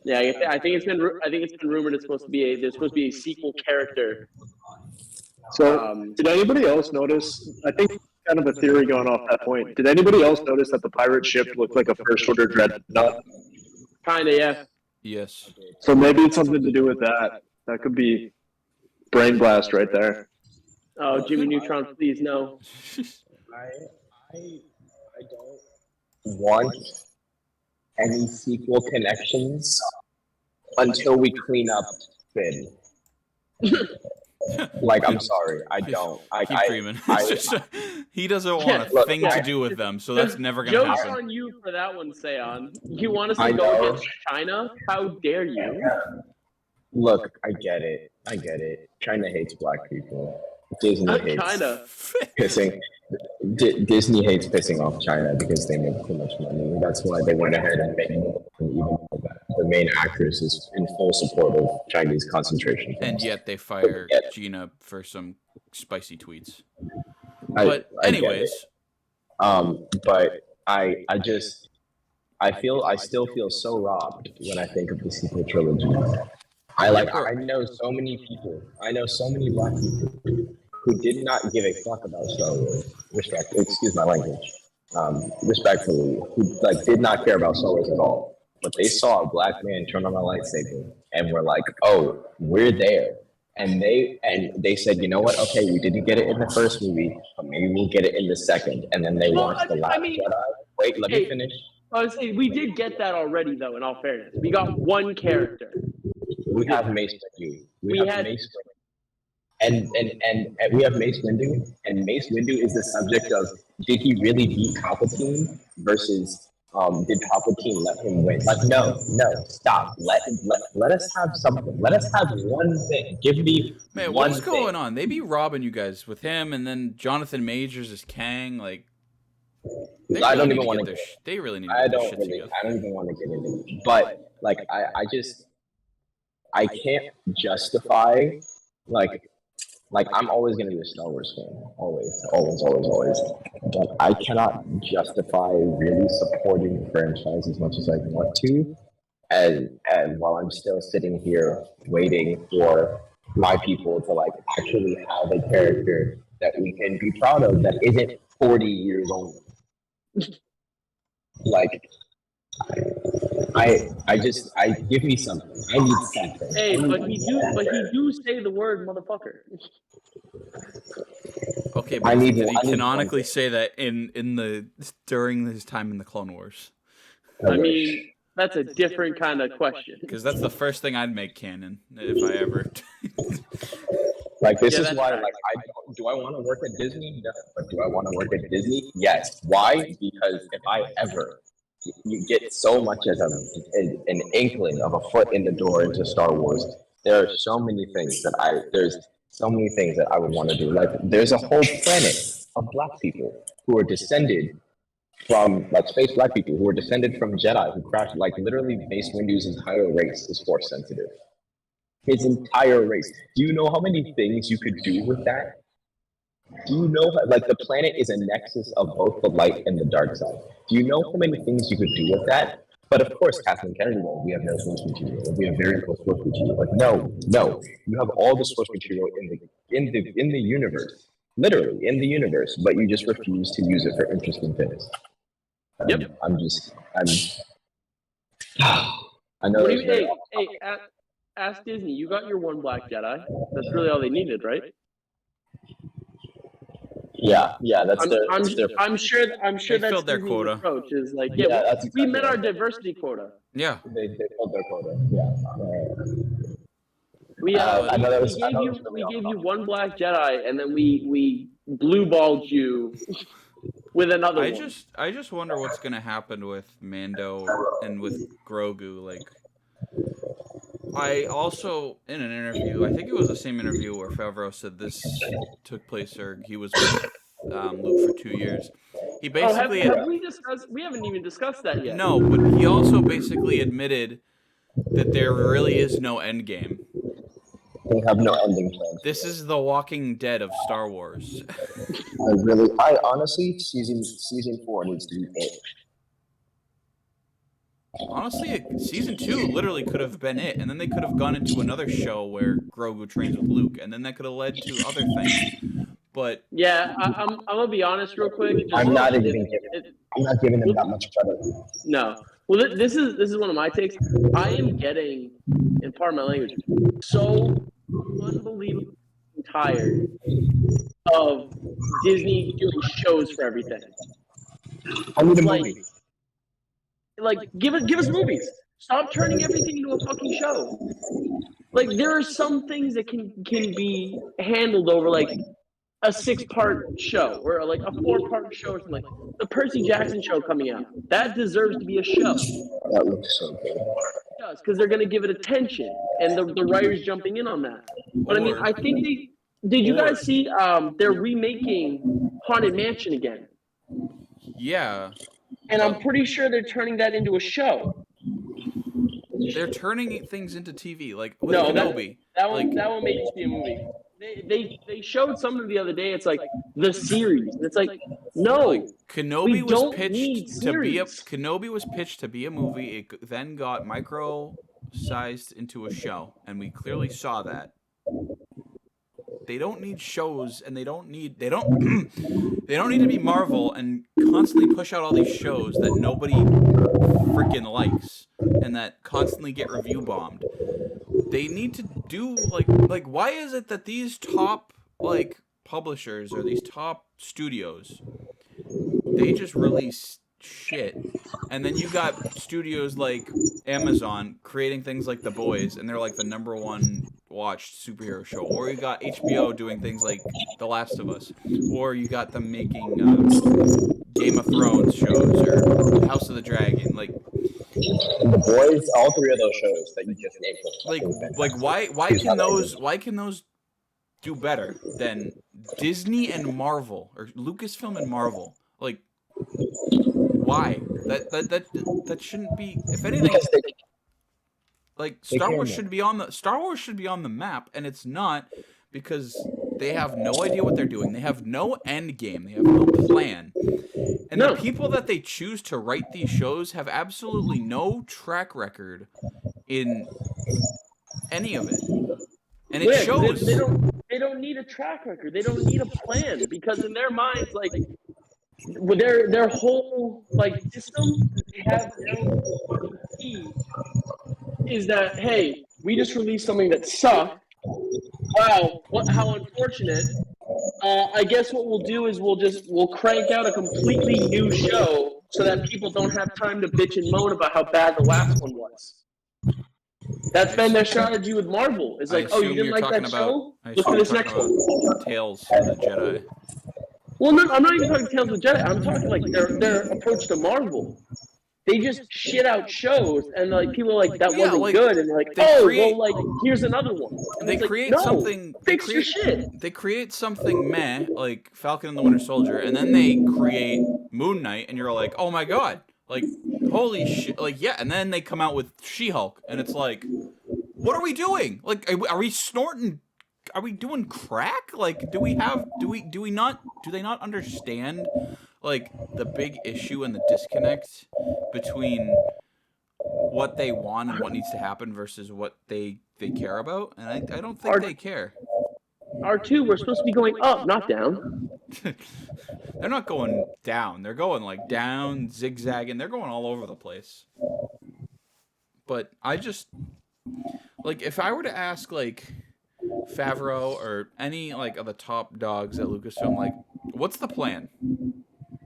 yeah, I think it's been rumored there's supposed to be a sequel character. So, did anybody else notice? I think kind of a theory going off that point. Did anybody else notice that the pirate ship looked like a first order dreadnought? Kinda, yeah. Yes. So maybe it's something to do with that. That could be brain blast right there. Oh, Jimmy Neutron, please no. I don't want any sequel connections until we clean up Finn. Like, I'm sorry, I don't. Keep dreaming. He doesn't want a thing to do with them, so that's never gonna Joke's happen. on you for that one, Seon. You want us I to go know. against China? How dare you? Look, I get it. China hates black people. Disney Not hates China. pissing. Disney hates pissing off China because they make too much money. That's why they went ahead and made it. Even though the main actress is in full support of Chinese concentration camps. And yet they fire Gina for some spicy tweets. But anyways, but I still feel so robbed when I think of the sequel trilogy. I know so many people. I know so many black people who did not give a fuck about Star Wars. Excuse my language. Respectfully, who did not care about Star Wars at all. But they saw a black man turn on a lightsaber and were like, "Oh, we're there." And they said, "You know what? Okay, we didn't get it in the first movie, but maybe we'll get it in the second." And then they watched The Last Jedi. Wait, let me finish. I was saying we did get that already, though. In all fairness, we got one character. We have Mace Windu. We have Mace Windu. And we have Mace Windu. And Mace Windu is the subject of, did he really beat Palpatine versus did Palpatine let him win? Like, no, stop. Let us have something. Let us have one thing. Give me man, one what's going on? They be robbing you guys with him, and then Jonathan Majors is Kang. Like, I don't even want to. They really need to get their shit together. I don't even want to get into it. But like, I can't justify like Like, I'm always going to be a Star Wars fan. Always, always, always, always. But I cannot justify really supporting the franchise as much as I want to. And while I'm still sitting here waiting for my people to, like, actually have a character that we can be proud of that isn't 40 years old. Like, I give me something. I need something. Hey, but he do say the word motherfucker. Okay, I but need- did he I need canonically something. say that in the during his time in the Clone Wars? I mean, that's a different kind of question. Because that's the first thing I'd make canon if I ever. Like, this Yeah, is that's why, fact. like, do I want to work at Disney? No. But do I want to work at Disney? Yes. Why? Because if I ever you get so much as an inkling of a foot in the door into Star Wars, there are so many things that I would want to do. Like, there's a whole planet of black people who are descended from, like, space black people who are descended from Jedi who crashed. Like, literally, Mace Windu's entire race is force sensitive. His entire race. Do you know how many things you could do with that? Do you know, like, the planet is a nexus of both the light and the dark side? Do you know how many things you could do with that? But of course, Kathleen Kennedy, well, we have no source material. We have very close source material. Like, no, you have all the source material in the universe, literally in the universe, but you just refuse to use it for interesting things. Yep. I know. What do you? Hey, ask Disney. You got your one Black Jedi. That's really all they needed, right? Yeah, that's their. I'm sure They that's filled their Disney's quota. approach is like, Yeah, yeah, that's we exactly met right. our diversity quota. Yeah. They filled their quota. Yeah. We I know that was- we I gave know you it was we really gave you one Black Jedi, and then we blue balled you with another I one. just wonder what's gonna happen with Mando and with Grogu. Like, I also in an interview, I think it was the same interview where Favreau said this took place, or he was with Luke for 2 years. He basically have we discussed? We haven't even discussed that yet. no, but he also basically admitted that there really is no end game. They have no ending plan. This is the Walking Dead of Star Wars. I honestly, season 4 needs to be it. Honestly, season 2 literally could have been it, and then they could have gone into another show where Grogu trains with Luke, and then that could have led to other things. But Yeah, I'm gonna be honest real quick. I'm not giving them that much credit. No. Well, this is one of my takes. I am getting, and pardon my language, so unbelievably tired of Disney doing shows for everything. I need a Like- movie. Like, give us movies. Stop turning everything into a fucking show. Like, there are some things that can be handled over like a 6-part show or like a 4-part show or something. Like the Percy Jackson show coming out. That deserves to be a show. That looks so good. It does, because they're going to give it attention, and the writers jumping in on that. But I mean, I think did you guys see they're remaking Haunted Mansion again, yeah, and I'm pretty sure they're turning that into a show. they're turning things into TV, like with No, Kenobi. that one Like- that one may just be a movie. They showed something the other day. It's like the series. It's like no. Like Kenobi we was don't need pitched to be a series. Kenobi was pitched to be a movie. It then got micro-sized into a show, and we clearly saw that. They don't need shows, and they don't need they don't need to be Marvel and constantly push out all these shows that nobody freaking likes and that constantly get review bombed. They need to do like why is it that these top like publishers or these top studios, they just release shit, and then you got studios like Amazon creating things like The Boys, and they're like the #1 watched superhero show, or you got HBO doing things like The Last of Us, or you got them making Game of Thrones shows or House of the Dragon. Like The Boys, all 3 of those shows that you just named. why can those do better than Disney and Marvel or Lucasfilm and Marvel? Like why? That shouldn't be. If anything, like Star Wars should be on the map, and it's not because They have no idea what they're doing. They have no end game. They have no plan. And the people that they choose to write these shows have absolutely no track record in any of it. And it shows. They don't need a track record. They don't need a plan because in their minds, like their whole like system that they have now is that hey, we just released something that sucked. Wow, how unfortunate. I guess what we'll do is we'll crank out a completely new show so that people don't have time to bitch and moan about how bad the last one was. That's been their strategy with Marvel. It's like, oh, you didn't like that show? Look for this next one. Tales of the Jedi. Well, no, I'm not even talking Tales of the Jedi. I'm talking like their approach to Marvel. They just shit out shows, and like people are like that wasn't good, and like here's another one. And they create something. Fix your shit. They create something meh, like Falcon and the Winter Soldier, and then they create Moon Knight, and you're like, oh my god, like holy shit, like yeah, and then they come out with She-Hulk, and it's like, what are we doing? Like, are we snorting? Are we doing crack? Like, do they not understand? Like, the big issue and the disconnect between what they want and what needs to happen versus what they care about, and I don't think they care. R2, we're supposed to be going up, not down. They're not going down. They're going, like, down, zigzagging. They're going all over the place. But I just... Like, if I were to ask, like, Favreau or any, like, of the top dogs at Lucasfilm, like, what's the plan?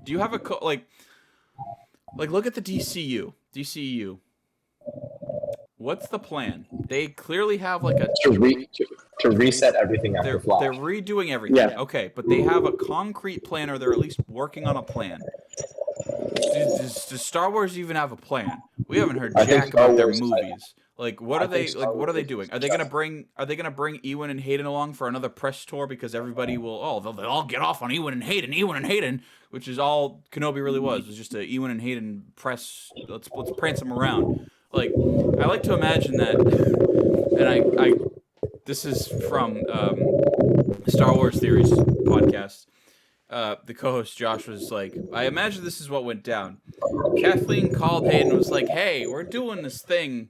Do you have a like look at the DCU. What's the plan? They clearly have like a to reset everything after Flash. They're redoing everything. Yeah. Okay, but they have a concrete plan, or they're at least working on a plan. Does Star Wars even have a plan? We haven't heard jack about their movies. Like, what are they doing? Are they gonna bring Ewan and Hayden along for another press tour because everybody will they'll all get off on Ewan and Hayden, which is all Kenobi really was just a Ewan and Hayden press. Let's prance them around. Like, I like to imagine that, and I this is from Star Wars Theories podcast. The co-host Josh was like, I imagine this is what went down. Kathleen called Hayden and was like, hey, we're doing this thing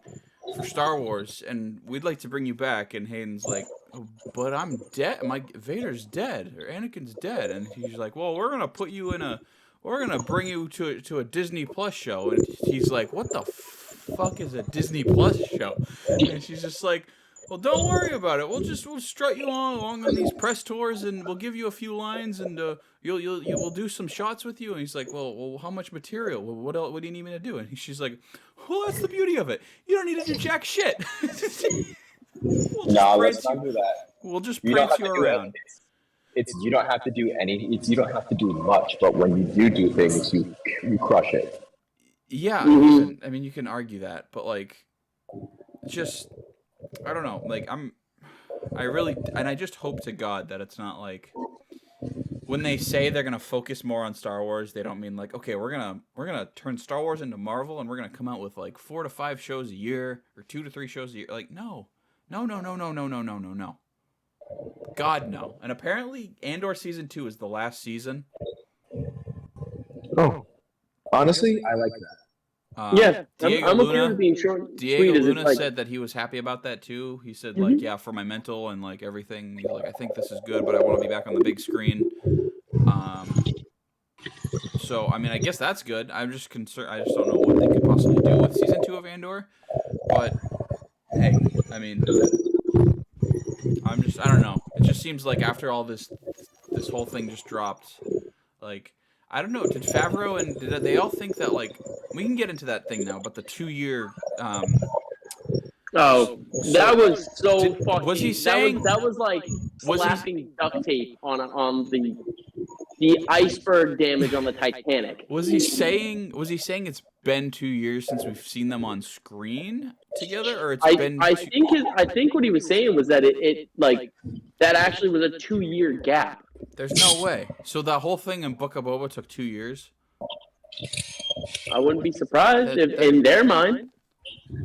for Star Wars, and we'd like to bring you back. And Hayden's like, oh, but I'm dead. Vader's dead, or Anakin's dead. And he's like, well, we're gonna bring you to a Disney Plus show. And he's like, what the fuck is a Disney Plus show? And she's just like, well, don't worry about it. We'll strut you along on these press tours, and we'll give you a few lines, and we'll do some shots with you. And he's like, well, how much material? What else? What do you need me to do? And she's like, well, that's the beauty of it. You don't need to do jack shit. Let's not do that. We'll just prance you around. You don't have to do you don't have to do much, but when you do things, you crush it. Yeah, I mean, you can argue that, but like, just. I don't know, like, I just hope to God that it's not like, when they say they're gonna focus more on Star Wars, they don't mean like, okay, we're gonna turn Star Wars into Marvel, and we're gonna come out with like 4 to 5 shows a year, or 2 to 3 shows a year. Like, no. God, no. And apparently, Andor Season 2 is the last season. Oh. Honestly, I like that. I'm okay with being short. Diego Luna said that he was happy about that too. He said, like, yeah, for my mental and like everything, he's like, I think this is good, but I want to be back on the big screen. So I mean, I guess that's good. I'm just concerned. I just don't know what they could possibly do with season 2 of Andor. But hey, I mean, I don't know. It just seems like after all this whole thing just dropped, like. I don't know. Did Favreau and did they all think that, like, we can get into that thing now, but the 2-year. That was so fucking. Was he saying that was like slapping duct tape on the iceberg damage on the Titanic? Was he saying it's been 2 years since we've seen them on screen together, or it's been? I think what he was saying was that it like that actually was a 2-year gap. There's no way. So the whole thing in Book of Boba took 2 years? I wouldn't be surprised if in their mind.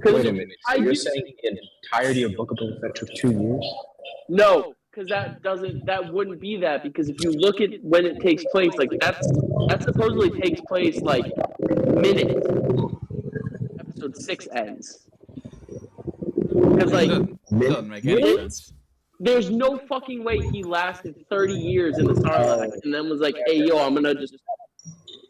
Wait a minute. So you're saying the entirety of Book of Boba Fett took 2 years? No, because that wouldn't be that, because if you look at when it takes place, like that supposedly takes place like minutes. Episode 6 ends. Because like doesn't make any sense. there's no fucking way he lasted 30 years in the Sarlacc and then was like, hey yo, I'm gonna just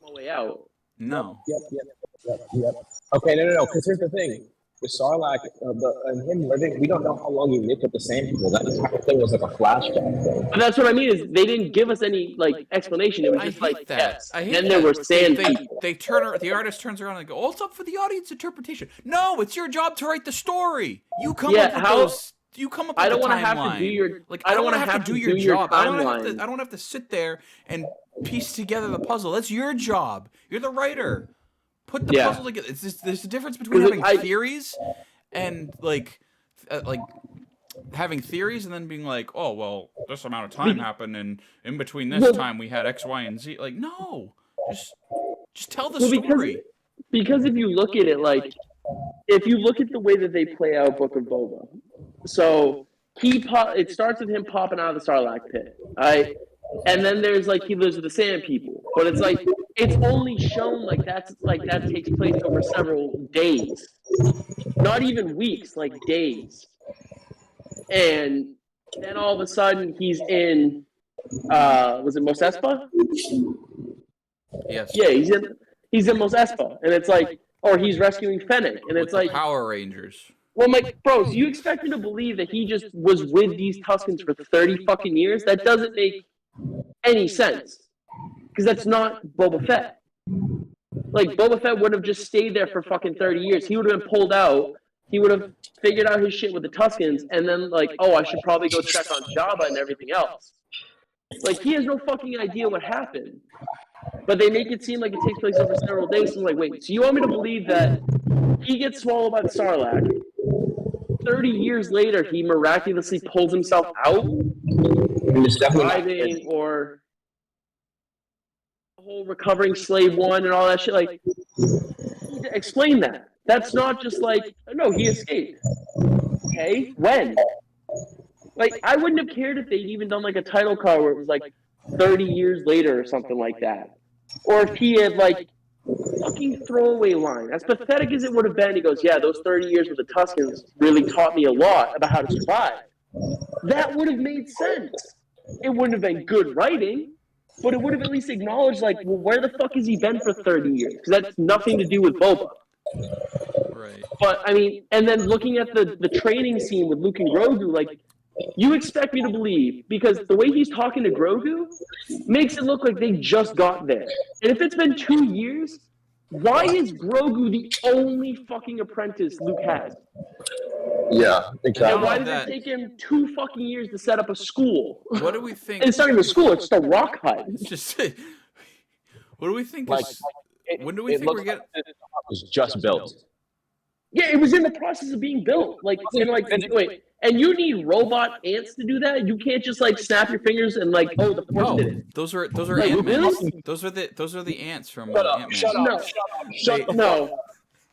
my way out. No. Yep. Okay, no. Because here's the thing: the Sarlacc, and him living, we don't know how long he lived with the same people. That entire thing was like a flashback thing. But that's what I mean is they didn't give us any like explanation. It was just like that. yes. I hate then that. there were sand people. The artist turns around and go, "Oh, it's up for the audience interpretation." No, it's your job to write the story. You come up with those. You come up with I don't want to have to do your I don't want to have to do your job. I timeline. don't have to sit there and piece together the puzzle. That's your job. You're the writer. Put the puzzle together. There's a difference between having theories and like having theories and then being like, oh well, this amount of time happened, and in between this time we had X, Y, and Z. Like, no, just tell the story. Because if you look at it, like, if you look at the way that they play out Book of Boba, so it starts with him popping out of the Sarlacc pit, right? And then there's like he lives with the Sand People, but it's like it's only shown like that takes place over several days, not even weeks, like days. And then all of a sudden he's in, was it Mos Espa? Yes. Yeah, he's in Mos Espa, and it's like, or he's rescuing Fennec, and it's like Power Rangers. Well, I'm like, bro, so you expect me to believe that he just was with these Tuskens for 30 fucking years? That doesn't make any sense. Because that's not Boba Fett. Like, Boba Fett would have just stayed there for fucking 30 years. He would have been pulled out. He would have figured out his shit with the Tuskens, and then, like, oh, I should probably go check on Jabba and everything else. Like, he has no fucking idea what happened. But they make it seem like it takes place over several days. So I'm like, wait, so you want me to believe that he gets swallowed by the Sarlacc, 30 years later, he miraculously pulls himself out, surviving, or the whole recovering slave one and all that shit. Like, you need to explain that. That's not just like, no, he escaped. Okay, when? Like, I wouldn't have cared if they'd even done like a title card where it was like 30 years later or something like that. Or if he had like fucking throwaway line. As pathetic as it would have been, he goes, yeah, those 30 years with the Tuskens really taught me a lot about how to survive. That would have made sense. It wouldn't have been good writing, but it would have at least acknowledged, like, well, where the fuck has he been for 30 years? Because that's nothing to do with Boba. Right. But, I mean, and then looking at the training scene with Luke and Grogu, like, you expect me to believe, because the way he's talking to Grogu makes it look like they just got there. And if it's been 2 years, why is Grogu the only fucking apprentice Luke has? Yeah, exactly. And why did it take him 2 fucking years to set up a school? What do we think? And it's not even a school, it's just a rock hut. It's just. What do we think? Like, when do we think we're getting? It was just built. Yeah, it was in the process of being built. Like, and like, wait, and you need robot ants to do that. You can't just like snap your fingers and like, oh, the force did it. Those are Like, Ant-Man. really? Those are the ants from Ant-Man.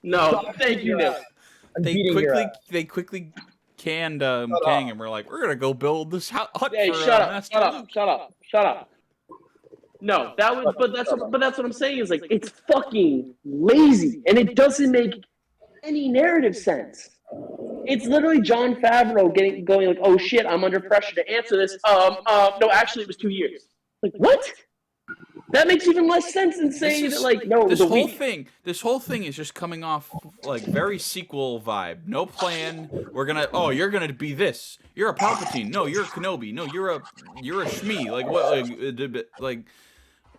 No. Thank you, Nick. They quickly canned Kang, and we're like, we're gonna go build this hut. Hey, for, shut up. No, but that's what I'm saying is like it's fucking lazy, and it doesn't make any narrative sense. It's literally Jon Favreau going like, oh shit, I'm under pressure to answer this. No, actually it was 2 years. Like, what? That makes even less sense than saying that, like, no, this whole thing is just coming off like very sequel vibe. No plan. You're gonna be this. You're a Palpatine. No, you're a Kenobi. No, you're a Shmi. Like what? Like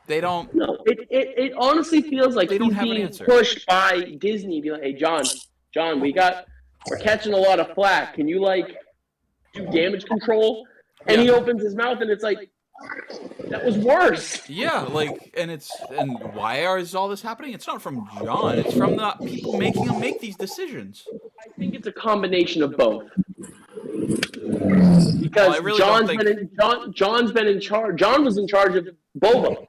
they don't. No, it honestly feels like they don't he's have an being answer. pushed by Disney. Be like, hey, John, we're catching a lot of flack. Can you like do damage control? And he opens his mouth, and it's like, that was worse. Yeah, like, and why is all this happening? It's not from John. It's from the people making him make these decisions. I think it's a combination of both. Because John's been in charge. John was in charge of Boba.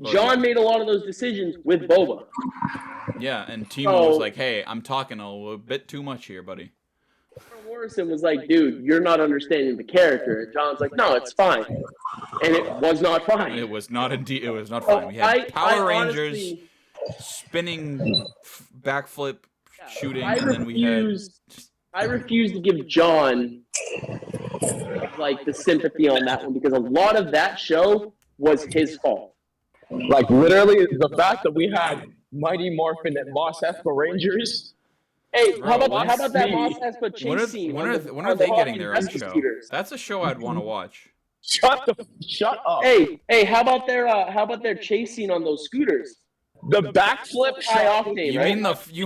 John made a lot of those decisions with Boba. Yeah, and Timo was like, "Hey, I'm talking a little bit too much here, buddy." Morrison was like, dude, you're not understanding the character. And John's like, no, it's fine. And it was not fine. It was not indeed. It was not fine. We had Power Rangers honestly, spinning backflip shooting, and then we had. I refuse to give John like the sympathy on that one because a lot of that show was his fault. Like literally, the fact that we had Mighty Morphin and Moss Espa Rangers. Hey, Bro, how about that Moss Espa chase scene? When are they getting their own show? That's a show I'd want to watch. Shut up. Hey, how about their chase scene on those scooters? The backflip High shot. octane, You right?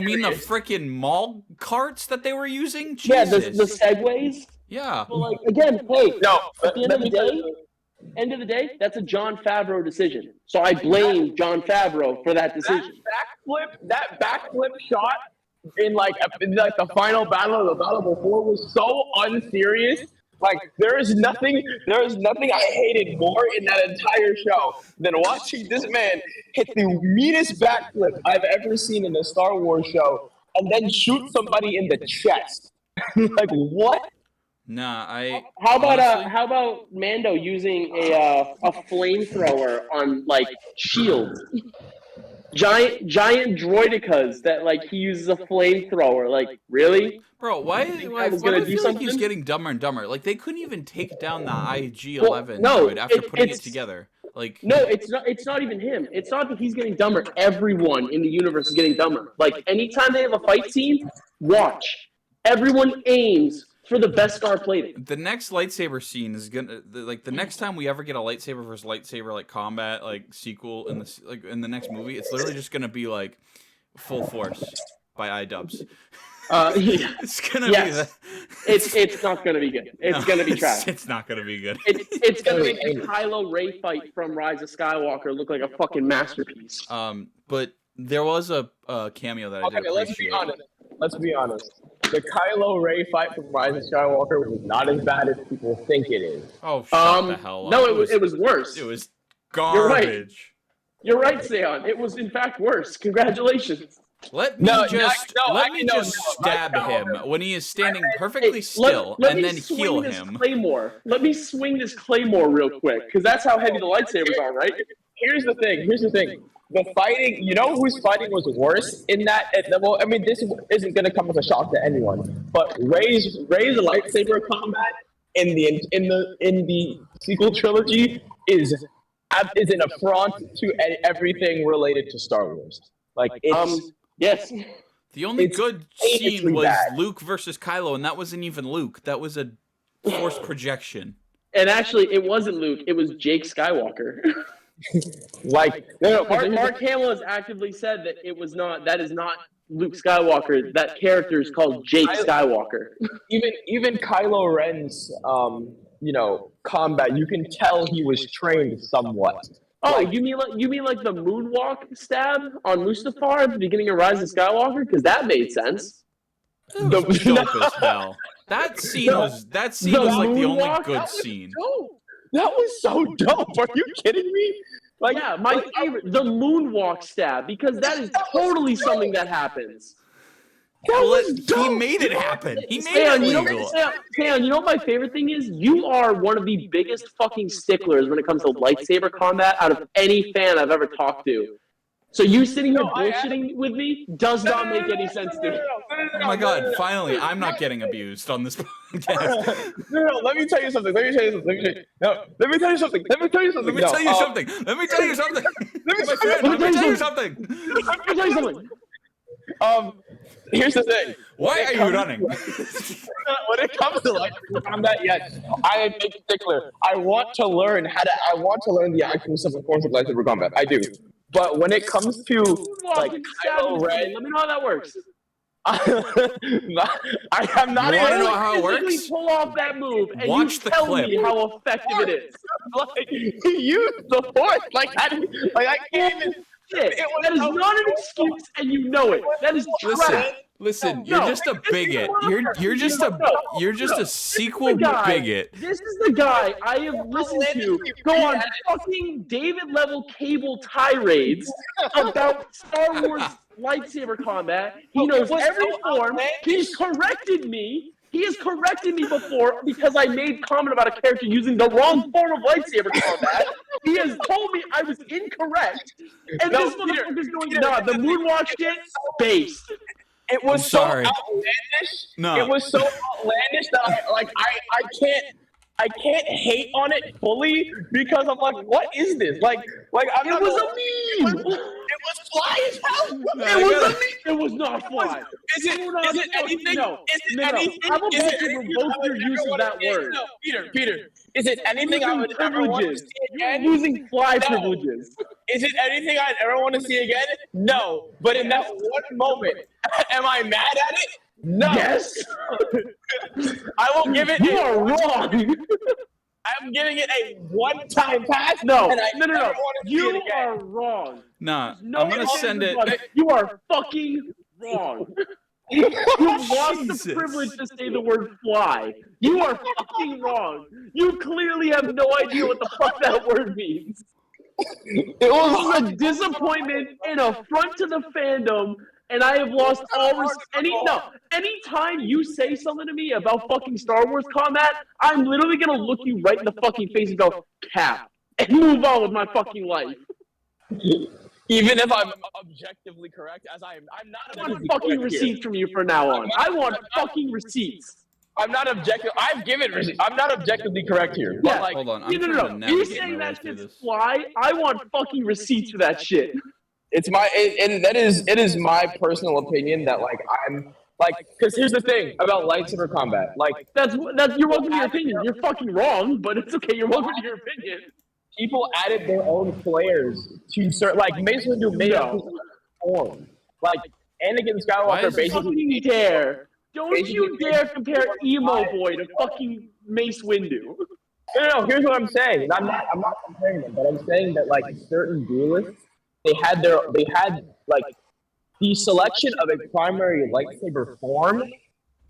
mean the freaking mall carts that they were using? Jesus. Yeah, the segways. Yeah. Well, like again, hey, No, at the end of the day, that's a Jon Favreau decision. So I blame Jon Favreau for that decision. That backflip shot in the final battle of the Battle before was so unserious. Like there is nothing I hated more in that entire show than watching this man hit the meanest backflip I've ever seen in a Star Wars show and then shoot somebody in the chest. Like what? Nah, How honestly, about Mando using a flamethrower on like shields? Giant droidicas that like he uses a flamethrower. Like really? bro, why do I was feel gonna like do he's something? getting dumber and dumber? Like they couldn't even take down the IG-11 Well, no, droid after putting it it's- together. Like No, it's not. It's not even him. It's not that he's getting dumber. Everyone in the universe is getting dumber. Like anytime they have a fight scene, watch. Everyone aims for the best star plating. the next lightsaber scene is gonna the next time we ever get a lightsaber versus lightsaber like combat like sequel in the next movie, it's literally just gonna be like Full Force by iDubbbz. Yeah. It's gonna Yes. be that. It's not gonna be good. It's gonna be trash. It's not gonna be good. It's gonna make the Kylo Ray fight from Rise of Skywalker look like a fucking masterpiece. But there was a cameo that I did Okay, appreciate. let's be honest. The Kylo Ray fight from Rise of Skywalker was not as bad as people think it is. Oh, shut the hell up! No, it was worse. It was You're right. garbage. You're right, Seon. It was in fact worse. Congratulations. Let me just stab him when he is standing perfectly still, let and me then swing heal this him. Claymore. Let me swing this Claymore real quick, because that's how heavy the lightsabers are, right? Here's the thing. The fighting, you know whose fighting was worse in that? Well, I mean, this isn't going to come as a shock to anyone, but Rey's lightsaber combat in the sequel trilogy is an affront to everything related to Star Wars. Like it's Yes. The only it's good famously scene was bad. Luke versus Kylo, and that wasn't even Luke. That was a force projection. And actually, it wasn't Luke. It was Jake Skywalker. like no, Mark Hamill has actively said that it was not. That is not Luke Skywalker. That character is called Jake Skywalker. even Kylo Ren's combat, you can tell he was trained somewhat. Oh, you mean like the moonwalk stab on Mustafar at the beginning of Rise of Skywalker? Because that made sense. It was dope as hell. That scene was like the only moonwalk? good scene. Dope. That was so dope. Are you kidding me? Like, Yeah, my favorite, the moonwalk stab, because that is totally something that happens. He made it happen. He made it legal. Sam, you know what my favorite thing is? You are one of the biggest fucking sticklers when it comes to lightsaber combat out of any fan I've ever talked to. So you sitting here bullshitting with me does not make any sense to me. Oh my god, finally, I'm not getting abused on this podcast. No, let me tell you something. Let me tell you something. Let me tell you something. Let me tell you something. My friend, let me tell you something. Here's the thing. Why are you running? When it comes to combat, yes, I am a big stickler. I want to learn the actual simple forms of lightsaber combat. I do. But when it comes to Kylo Ren, let me know how that works. I am not You even wanna know how it physically works? pull off that move and Watch you the tell clip. me how effective it is. He used the force I can't even. That is not an excuse, and you know it. That is trash. Listen, you're just a bigot. You're just a sequel bigot. This is the guy I have listened to go on fucking David level cable tirades about Star Wars lightsaber combat. He knows every form. He's corrected me. He has corrected me before because I made comment about a character using the wrong form of lightsaber combat. He has told me I was incorrect, and this motherfucker's going, nah, the moonwalk shit, based. It was I'm so sorry. outlandish. No. It was so outlandish that I can't hate on it fully because I'm like, what is this? Like I'm It not was gonna- a meme. It was fly as hell. No, It I was gotta- a meme. It was not fly. Is it anything? No. Is it No. anything? I will is bet it you anything revoke I would your use ever of wanna that see- word. No, Peter. Is it anything I would ever want to see You're again? losing fly No. privileges. Is it anything I'd ever want to see again? No. But in that one moment, am I mad at it? No. Yes. I will give it. You are wrong. I'm giving it a one-time pass. No. and I No. never want to see You it again. are wrong. Nah, No, I'm gonna send it. You are fucking wrong. You've lost Jesus. the privilege to say the word fly. You are fucking wrong. You clearly have no idea what the fuck that word means. It This was is a disappointment and a affront to the fandom, and I have lost all anytime you say something to me about fucking Star Wars combat, I'm literally gonna look you right in the fucking face and go, cap, and move on with my fucking life. even if I'm objectively correct, as I'm not. I want fucking receipts from you from now on. I want fucking receipts. I'm not objective. I've given receipts. I'm not objectively correct here. But Yeah. like, Hold on, I'm No. trying to You navigate saying my way that through shit's this. fly? I want fucking receipts for that shit. it's my and it is my personal opinion that like I'm like because here's the thing about lightsaber combat. Like That's you're welcome to your opinion. You're fucking wrong, but it's okay. You're welcome to your opinion. people added their own flares to certain like Mace Windu made up his own form. Like Anakin Why Skywalker is this basically. Fucking dare! Don't you dare compare emo boy to fucking Mace Windu. No. Here's what I'm saying. And I'm not comparing them, but I'm saying that like certain duelists, they had like the selection of a primary lightsaber form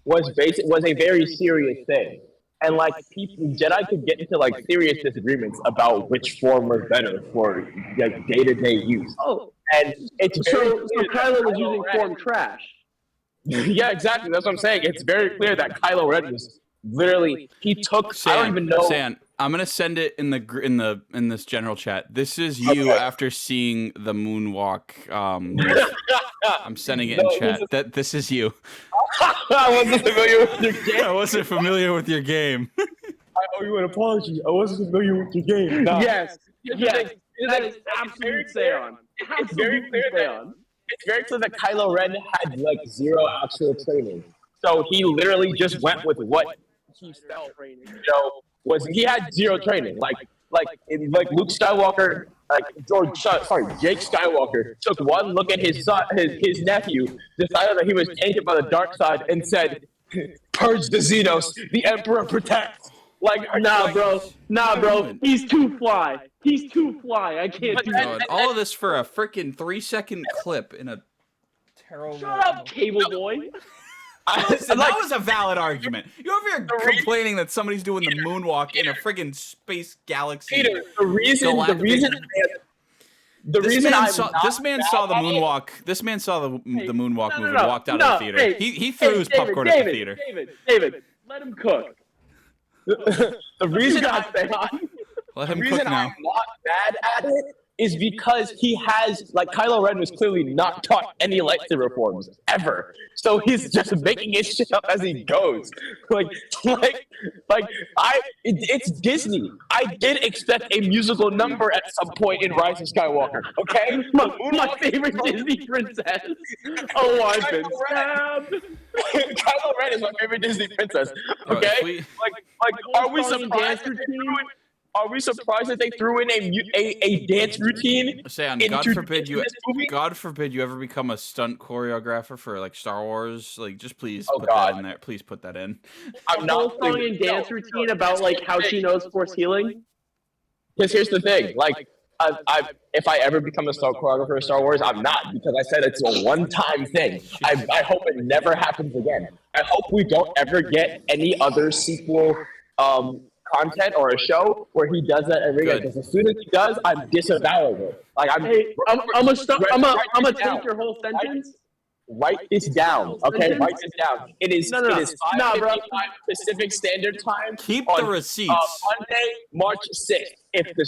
was a very serious thing, and like Jedi could get into like serious disagreements about which form was better for like day-to-day use. Oh, And it's so Kylo was using form trash. Yeah, exactly. That's what I'm saying. It's very clear that Kylo Ren was literally I don't even know. San, I'm gonna send it in this general chat. This is you Okay. after seeing the moonwalk. I'm sending it No, in chat. This is you. I wasn't familiar with your game. I wasn't familiar with your game. I owe you an apology. I wasn't familiar with your game. Nah. Yes, that is absolute Seon. It's very clear that it's very clear that Kylo Ren had like zero actual training. So he literally just went with what he felt. Was he had zero training? Like Luke Skywalker, Jake Skywalker took one look at his son, his nephew, decided that he was tainted by the dark side, and said, "Purge the Xenos, the Emperor protects." Nah, bro. He's too fly. I can't do God, that. all of this for a freaking 3-second clip in a terrible. Shut up, Cable Boy. Listen, that was a valid argument. You're over here complaining that somebody's doing the moonwalk in a friggin' space galaxy. Peter, the reason This man saw the moonwalk. This man saw the moonwalk movie and walked out of the theater. Hey, he threw his popcorn at the theater. David, let him cook. the reason I'm Let him cook now. not mad at it is because he has Kylo Ren was clearly not taught any lightsaber forms ever, so he's just making his shit up as he goes. It's Disney. I did expect a musical number at some point in Rise of Skywalker. Okay, My favorite Disney princess. Oh, I've been stabbed. Kylo Ren is my favorite Disney princess. Okay, are we surprised? Are we surprised that they threw in a dance routine? Sam, God forbid you ever become a stunt choreographer for like Star Wars. Like, just please put that in there. Please put that in. I'm not song and dance routine about how she knows force healing. Because here's the thing, if I ever become a stunt choreographer for Star Wars, I'm not, because I said it's a one-time thing. I hope it never happens again. I hope we don't ever get any other sequel content or a show where he does that every day. Because as soon as he does, I'm disavowing it. I'm gonna take your whole sentence. Write this down, okay? Write this down. It is No, it is no, bro. 5:55 Pacific Standard Time. Keep on, the receipts. Monday, March 6th. If the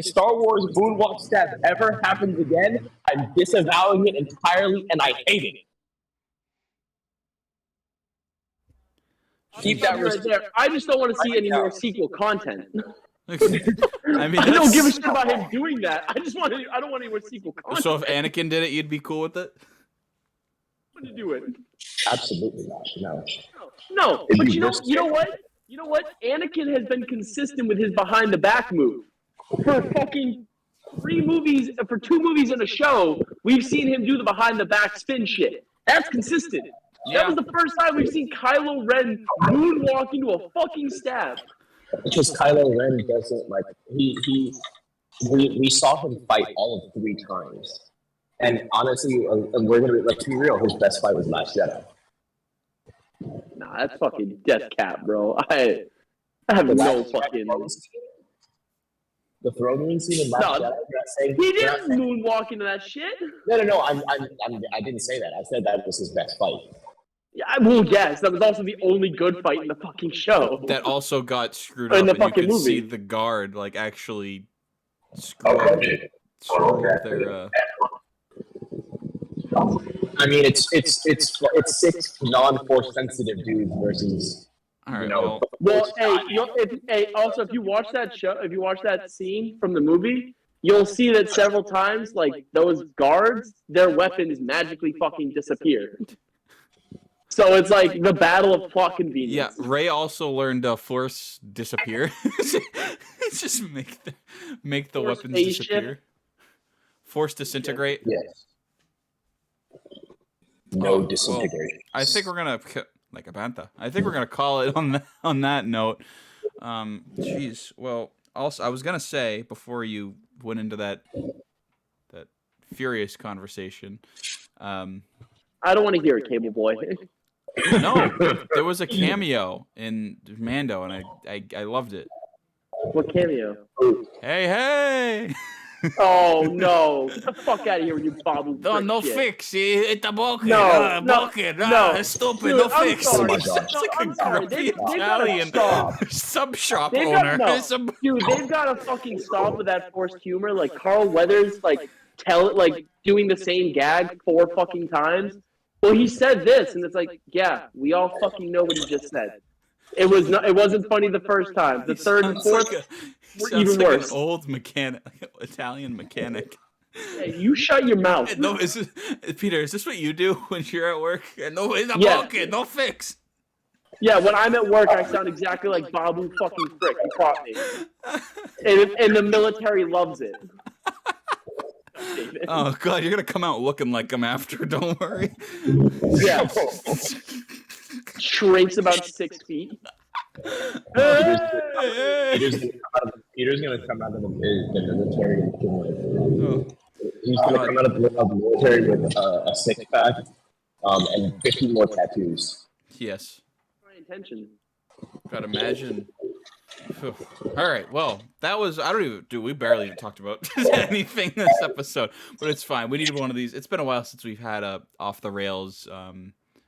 Star Wars moonwalk step ever happens again, I'm disavowing it entirely, and I hate it. Keep that right there. I just don't want to see any more sequel content. I mean, I don't give a shit about him doing that. I don't want any more sequel content. So if Anakin did it, you'd be cool with it? to do it. Absolutely not. No. No, but you know what? You know what? Anakin has been consistent with his behind the back move for fucking 2 movies in a show. We've seen him do the behind the back spin shit. That's consistent. Yeah. That was the first time we've seen Kylo Ren moonwalk into a fucking stab. Because Kylo Ren doesn't like we saw him fight all of 3 times, and honestly, and we're gonna to be real, his best fight was Last Jedi. Nah, that's fucking death cap, bro. I have no fucking. The throne room scene in Last Jedi. He didn't moonwalk into that shit. No. I didn't say that. I said that was his best fight. Yeah, well, yes, that was also the only good fight in the fucking show. That also got screwed In up, the and you fucking could movie. see the guard like actually screw up their. I mean, it's 6 non-force sensitive dudes versus. All right, Well, also if you watch that scene from the movie, you'll see that several times, like those guards, their weapons magically fucking disappear. So it's like the battle of plot convenience. Yeah, Rey also learned force disappear. Just make the Force weapons spaceship. disappear. Force disintegrate. Yes. No disintegration. I think we're gonna like a bantha. I think we're gonna call it on that note. Jeez. Well, also I was gonna say before you went into that furious conversation. I don't want to hear it, Cable Boy. No, there was a cameo in Mando, and I loved it. What cameo? Hey! Oh no! Get the fuck out of here with your Babu. No shit. fix. It's a bucket. No, bucket. no. Stupid. Dude, no I'm fix. sorry. It's like I'm a sorry. grumpy They've gotta Italian stop. sub shop They've owner. got, no, dude, they've got to fucking stop with that forced humor. Like Carl Weathers, doing the same gag 4 fucking times. Well, he said this, and it's like, yeah, we all fucking know what he just said. It wasn't funny the first time. The third and fourth were even worse. An old mechanic, Italian mechanic. Hey, you shut your mouth. No, Peter, is this what you do when you're at work? No, it's a bucket. No fix. Yeah, when I'm at work, I sound exactly like Babu fucking Frick. He caught me. And the military loves it. Oh, God, you're going to come out looking like him after. Don't worry. Yeah. Shrinks about 6 feet. Peter's gonna come out of the military. He's gonna come out of the military with a 6-pack and 50 more tattoos. Yes. My intention. God, imagine. All right, well, that was, we barely even talked about anything this episode, but it's fine. We needed one of these. It's been a while since we've had a off-the-rails,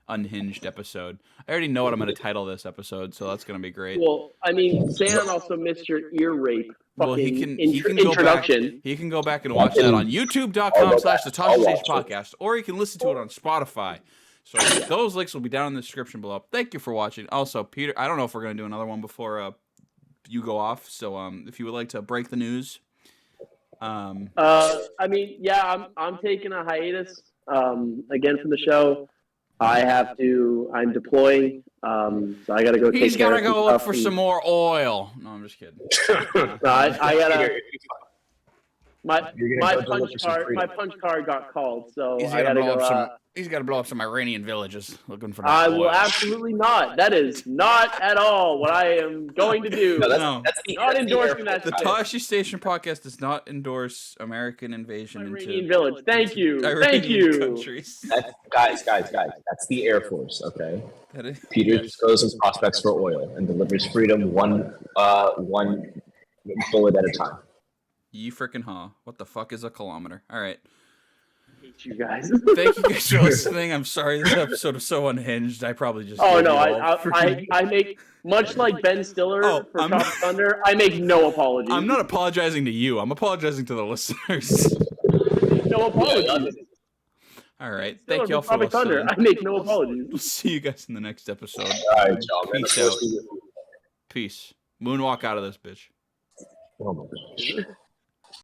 unhinged episode. I already know what I'm going to title this episode, so that's going to be great. Well, I mean, Sam also missed your ear rape. Well, he can introduction. He can go back and watch that on youtube.com/the Tosche Stage Podcast, or he can listen to it on Spotify. So those links will be down in the description below. Thank you for watching. Also, Peter, I don't know if we're going to do another one before you go off. So if you would like to break the news. I mean, yeah, I'm taking a hiatus again from the show. I'm deploying, so I gotta go. He's gotta go look for some more oil. No, I'm just kidding. I gotta. My punch card got called, so I gotta go. He's gotta blow up some Iranian villages looking for. I oil. will absolutely not. That is not at all what I am going to do. That's not endorsing that. The Tosche Station Podcast does not endorse American invasion Iranian into village. Thank you. Iranian Thank you. countries. Guys. That's the Air Force, okay? That is, Peter just goes and prospects for oil and delivers freedom one bullet at a time. Ye frickin' haw. What the fuck is a kilometer? All right. hate you guys. Thank you guys for listening. I'm sorry this episode was so unhinged. I probably just. Oh gave no, you all I make much like Ben Stiller Oh, for I'm Top not- Thunder. I make no apologies. I'm not apologizing to you. I'm apologizing to the listeners. no apologies. All right. Stiller Thank y'all from for Tropic Thunder. listening. I make no apologies. We'll see you guys in the next episode. All right, y'all. Man, Peace out. Peace. Moonwalk out of this bitch. Oh my gosh.